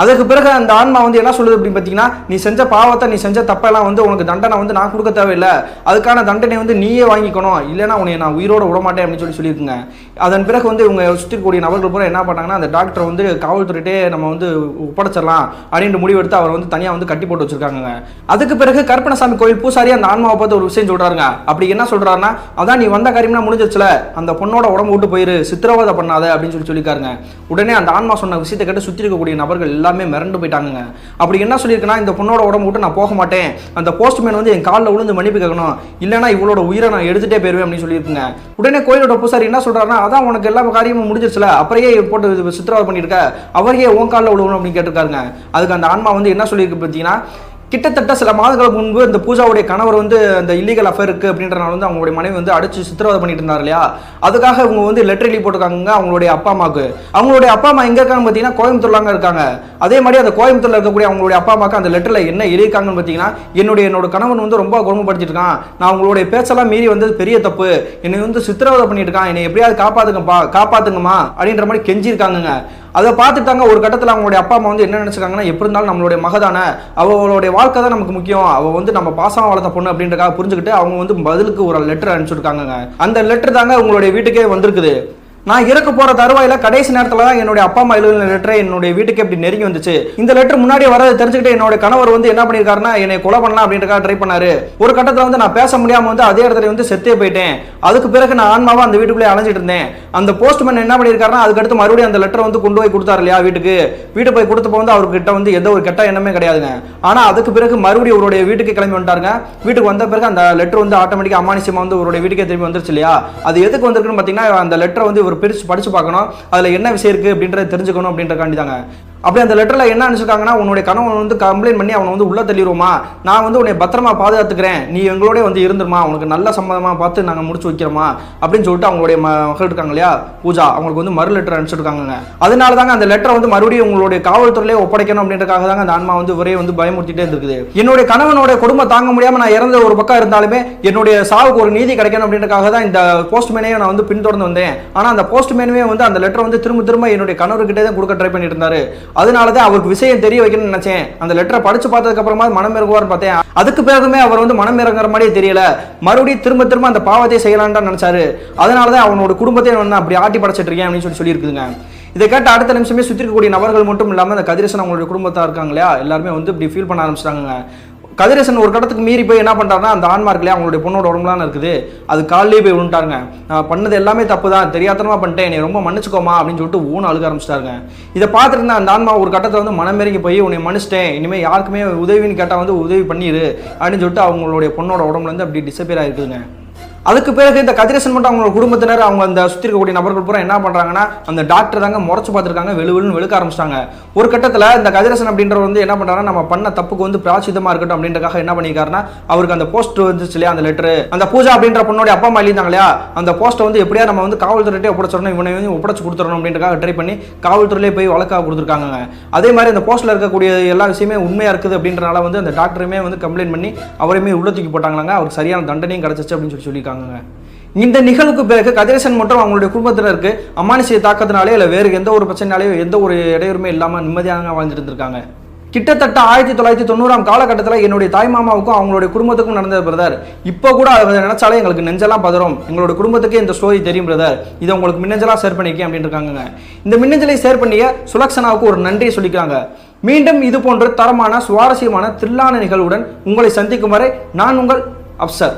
அதுக்கு பிறகு அந்த ஆன்மா வந்து என்ன சொல்லுது அப்படின்னு பார்த்தீங்கன்னா, நீ செஞ்ச பாவத்தை, நீ செஞ்ச தப்பெல்லாம் வந்து உனக்கு தண்டனை வந்து நான் கொடுக்க தேவையில்லை, அதுக்கான தண்டனை வந்து நீயே வாங்கிக்கணும், இல்லைன்னா உன்னை நான் உயிரோட விடமாட்டேன் அப்படின்னு சொல்லியிருக்குங்க. அதன் பிறகு வந்து இவங்க சுற்றி கூடிய நபர்கள் பூரா என்ன பண்ணாங்கன்னா, அந்த டாக்டர் வந்து காவல்துறையிட்டே நம்ம வந்து ஒப்படைச்சிடலாம் அப்படின்ற முடிவெடுத்து அவர் வந்து தனியாக வந்து கட்டி போட்டு வச்சிருக்காங்க. அதுக்கு பிறகு கருப்பணசாமி கோயில் பூசாரி அந்த ஆன்மாவை பார்த்து ஒரு விஷயம் சொல்றாருங்க. அப்படி என்ன சொல்றாருன்னா, அதான் நீ வந்த காரியம்னா முடிஞ்சிருச்சுல, அந்த பொண்ணோட உடம்பு விட்டு போயிரு, சித்திரவதை பண்ணாத அப்படின்னு சொல்லியிருக்காருங்க. உடனே அந்த ஆன்மா சொன்ன விஷயத்தை கேட்டு சுற்றி இருக்கக்கூடிய நபர்கள் எல்லாமே மிரண்டு போயிட்டாங்க. அப்படி என்ன சொல்லியிருக்குன்னா, இந்த பொண்ணோட உடம்பு விட்டு நான் போக மாட்டேன், அந்த போஸ்ட்மேன் வந்து என் காலில் விழுந்து மன்னிப்பு கேட்கணும், இல்லைன்னா இவளோட உயிரை நான் எடுத்துட்டே போயிருவேன் அப்படின்னு சொல்லியிருக்குங்க. உடனே கோயிலோட பூசாரி என்ன சொல்றாருன்னா, அதான் உனக்கு எல்லா காரியமும் முடிஞ்சிருச்சுல, அப்புறையே போட்டு சித்திரவதை பண்ணியிருக்க, அவரையே உன் காலில் விழுவணும் அப்படின்னு கேட்டிருக்காருங்க. அதுக்கு அந்த ஆன்மா வந்து என்ன சொல்லியிருக்கு பார்த்தீங்கன்னா, கிட்டத்தட்ட சில மாதங்களுக்கு முன்பு இந்த பூஜாவுடைய கணவர் வந்து அந்த இல்லீகல் அஃபேர் இருக்கு அப்படின்றனால வந்து அவங்களுடைய மனைவி வந்து அடிச்சு சித்திரவதை பண்ணிட்டு இருந்தார் இல்லையா, அதுக்காக அவங்க வந்து லெட்டர் எழுதி போட்டிருக்காங்க அவங்களுடைய அப்பா அம்மாவுக்கு. அவங்களுடைய அப்பா அம்மா எங்க இருக்காங்க பார்த்தீங்கன்னா, கோயம்புத்தூர்லாங்க இருக்காங்க. அதே மாதிரி அந்த கோயம்புத்தூர்ல இருக்கக்கூடிய அவங்களுடைய அப்பா அம்மாவுக்கு அந்த லெட்டர்ல என்ன எழுதியிருக்காங்கன்னு பார்த்தீங்கன்னா, என்னோட கணவன் வந்து ரொம்ப கொடுமைப்படுத்திட்டு இருக்கான், நான் உங்களுடைய பேச்செல்லாம் மீறி வந்து பெரிய தப்பு, என்னை வந்து சித்திரவதை பண்ணிட்டு இருக்கான், என்னை எப்படியாவது காப்பாத்துங்கம்மா அப்படின்ற மாதிரி கெஞ்சிருக்காங்க. அதை பார்த்துட்டாங்க. ஒரு கட்டத்தில் அவங்களுடைய அப்பா அம்மா வந்து என்ன நினைச்சிருக்காங்கன்னா, எப்படி இருந்தாலும் நம்மளுடைய மகதானே, அவளுடைய வாழ்க்கை தான் நமக்கு முக்கியம், அவள் வந்து நம்ம பாசமாக வளர்த்த பொண்ணு அப்படின்றக்காக புரிஞ்சுக்கிட்டு அவங்க வந்து பதிலுக்கு ஒரு லெட்டர் அனுப்பிச்சிருக்காங்க. அந்த லெட்டர் தாங்க உங்களுடைய வீட்டுக்கே வந்திருக்குது. நான் இறக்க போற தருவாயில கடைசி நேரத்துல தான் என்னுடைய அப்பா அம்மா எழுதின லெட்டர் என்னுடைய வீட்டுக்கு எப்படி நெருங்கி வந்துச்சு. இந்த லெட்டர் முன்னாடி வரதை தெரிஞ்சுக்கிட்டு என்னோட கணவர் வந்து என்ன பண்ணிருக்காருன்னா என்னை கொலை பண்ணலாம் அப்படின்றக்காக ட்ரை பண்ணாரு. ஒரு கட்டத்துல வந்து நான் பேச முடியாம வந்து அதே இடத்துல வந்து செத்தே போயிட்டேன். அதுக்கு பிறகு நான் ஆன்மாவா அந்த வீட்டுக்குள்ளே அலைஞ்சிட்டு இருந்தேன். அந்த போஸ்ட்மேன் என்ன பண்ணிருக்காருன்னா அதுக்கு அடுத்து மறுபடியும் அந்த லெட்டர் வந்து கொண்டு போய் கொடுத்தாரு இல்லையா வீட்டு போய் கொடுத்தப்போ வந்து அவர்கிட்ட வந்து எந்த ஒரு கெட்ட எண்ணமே கிடையாதுங்க. ஆனா அதுக்கு பிறகு மறுபடியும் அவருடைய வீட்டுக்கு கிளம்பி வந்துட்டாருங்க. வீட்டுக்கு வந்த பிறகு அந்த லெட்டர் வந்து ஆட்டோமேட்டிக்கா அமானுஷமா வந்து அவருடைய வீட்டுக்கே திரும்பி வந்துருச்சு இல்லையா. அது எதுக்கு வந்திருக்குன்னு பாத்தீங்கன்னா அந்த லெட்டரை வந்து இவர் படிச்சு பார்க்கணும், அதுல என்ன விஷயம் இருக்கு அப்படின்றத தெரிஞ்சுக்கணும் அப்படின்றக்காண்டி தாங்க. அப்படி அந்த லெட்டர்ல என்ன நினைச்சிருக்காங்கன்னா உன்னுடைய கணவன் வந்து கம்ப்ளைண்ட் பண்ணி அவனை வந்து உள்ள தள்ளிடுவோமா, நான் வந்து உன்னை பத்திரமா பாதுகாத்துக்கிறேன், நீ எங்களோட வந்து இருந்துருமா, உனக்கு நல்ல சம்மதமா பார்த்து நாங்க முடிச்சு வைக்கிறோமா அப்படின்னு சொல்லிட்டு அவங்களுடைய மகள் இருக்காங்க இல்லையா பூஜா, அவங்களுக்கு வந்து மறு லெட்டர் அனுப்பிச்சிருக்காங்க. அதனால தாங்க அந்த லெட்டரை வந்து மறுபடியும் உங்களுடைய காவல்துறையிலே ஒப்படைக்கணும் அப்படின்றக்காக தாங்க அந்த ஆன்மா வந்து ஒரே வந்து பயமுறுத்திட்டே இருக்குது. என்னுடைய கணவனுடைய குடும்பம் தாங்க முடியாம நான் இறந்த ஒரு பக்கம் இருந்தாலுமே என்னுடைய சாவுக்கு ஒரு நீதி கிடைக்கணும் அப்படின்றக்காக தான் இந்த போஸ்ட்மேனையும் நான் வந்து பின்தொடர்ந்து வந்தேன். ஆனா அந்த போஸ்ட்மேனுமே வந்து அந்த லெட்டர் வந்து திரும்ப என்னுடைய கணவர்கிட்டே தான் கொடுக்க ட்ரை பண்ணிட்டு இருந்தாரு. அதனாலதான் அவருக்கு விஷயம் தெரிய வைக்கணும்னு நினைச்சேன். அந்த லெட்டரை படிச்சு பார்த்ததுக்கு அப்புறமா மனம் இறங்குவார்னு பார்த்தேன். அதுக்கு பிறகுமே அவர் வந்து மனம் இறங்குற மாதிரியே தெரியல. மறுபடியும் திரும்ப அந்த பாவத்தை செய்யலான்னு நினைச்சாரு. அதனாலதான் அவனோட குடும்பத்தை வந்து அப்படி ஆட்டி படைச்சிட்டு இருக்கேன் அப்படின்னு சொல்லி இருக்குதுங்க. இதை கேட்ட அடுத்த நிமிஷமே சுற்றி இருக்கக்கூடிய நபர்கள் மட்டும் இல்லாமல் அந்த கதிரேசன் அவங்களுடைய குடும்பத்தா இருக்காங்க இல்லையா எல்லாருமே வந்து இப்படி ஃபீல் பண்ண ஆரம்பிச்சிட்டாங்க. கதிரேசன் ஒரு கடத்துக்கு மீறி போய் என்ன பண்றாருன்னா அந்த ஆன்மா இருக்குல்லையா அவங்களுடைய பொண்ணோட உடம்புலாம் இருக்குது அது காலிலே போய் விழுந்துட்டாருங்க. நான் பண்ணது எல்லாமே தப்பு தான், தெரியாதனமா பண்ணிட்டேன், என்னை ரொம்ப மன்னிச்சுக்கோமா அப்படின்னு சொல்லிட்டு ஊன அழுக ஆரம்பிச்சிட்டாருங்க. இதை பார்த்துட்டு இருந்த அந்த ஆன்மா ஒரு கட்டத்தில் வந்து மனமிறங்கி போய் உன்னை மன்னிச்சிட்டேன், இனிமேல் யாருக்குமே உதவின்னு கேட்டால் வந்து உதவி பண்ணிடு அப்படின்னு சொல்லிட்டு அவங்களுடைய பொண்ணோட உடம்புல இருந்து அப்படி டிசப்பியர் ஆயிருக்குதுங்க. அதுக்கு பிறகு இந்த கதிரேசன் மட்டும் அவங்களோட குடும்பத்தினர் அவங்க அந்த சுற்றி இருக்கக்கூடிய நபர்கள் பூரா என்ன பண்றாங்கன்னா அந்த டாக்டர் தாங்க முறைச்சு பார்த்துருக்காங்க, வெளுன்னு வெளுக்க ஆரம்பிச்சிட்டாங்க. ஒரு கட்டத்தில் இந்த கதிரேசன் அப்படின்றவர் வந்து என்ன பண்றாங்கன்னா நம்ம பண்ண தப்புக்கு வந்து பிராச்சிதமா இருக்கட்டும் அப்படின்றக்காக என்ன பண்ணிருக்காருன்னா அவருக்கு அந்த போஸ்ட் வந்துச்சு இல்லையா அந்த லெட்டர் அந்த பூஜா அப்படின்ற பொண்ணோட அப்பா அம்மா எழுதினாங்க இல்லையா அந்த போஸ்ட்டை வந்து எப்படியா நம்ம வந்து காவல்துறையிட்டே ஒப்படைச்சிடணும், இவனை வந்து ஒப்படைச்சு கொடுத்துடணும் அப்படின்றக்காக ட்ரை பண்ணி காவல்துறையிலே போய் வழக்காக கொடுத்துருக்காங்க. அதே மாதிரி அந்த போஸ்ட்ல இருக்கக்கூடிய எல்லா விஷயமே உண்மையா இருக்குது அப்படின்றனால வந்து அந்த டாக்டருமே வந்து கம்ப்ளைண்ட் பண்ணி அவரையுமே உள்ள தூக்கி போட்டாங்களாங்க. அவருக்கு சரியான தண்டனையும் கிடைச்சிச்சு அப்படின்னு சொல்லியிருக்காங்க. இந்த நிகழ்வுக்கு பிறகு கதிரேசன் மற்றும் அவங்களுடைய குடும்பத்தினருக்கு அமானுஷிய தாக்கத்தினாலே இல்லை வேறு எந்த ஒரு பிரச்சனையாலேயோ எந்த ஒரு இடையூறுமே இல்லாமல் நிம்மதியாக வாழ்ந்துட்டு இருந்திருக்காங்க. கிட்டத்தட்ட 1990 காலகட்டத்தில் என்னுடைய தாய் மாமாவுக்கும் அவங்களுடைய குடும்பத்துக்கும் நடந்தது பிரதர். இப்போ கூட அதை நினைச்சாலே எங்களுக்கு நெஞ்செல்லாம் பதறும். எங்களோட குடும்பத்துக்கே இந்த ஸ்டோரி தெரியும் பிரதர், இதை உங்களுக்கு மின்னஞ்சலாக ஷேர் பண்ணியிருக்கேன் அப்படின்னு இருக்காங்க. இந்த மின்னஞ்சலை ஷேர் பண்ணிய சுலக்ஷனாவுக்கு ஒரு நன்றியை சொல்லிக்கிறாங்க. மீண்டும் இது போன்ற தரமான சுவாரஸ்யமான த்ரில்லான நிகழ்வுடன் உங்களை சந்திக்கும் வரை நான் உங்கள் அப்சர்.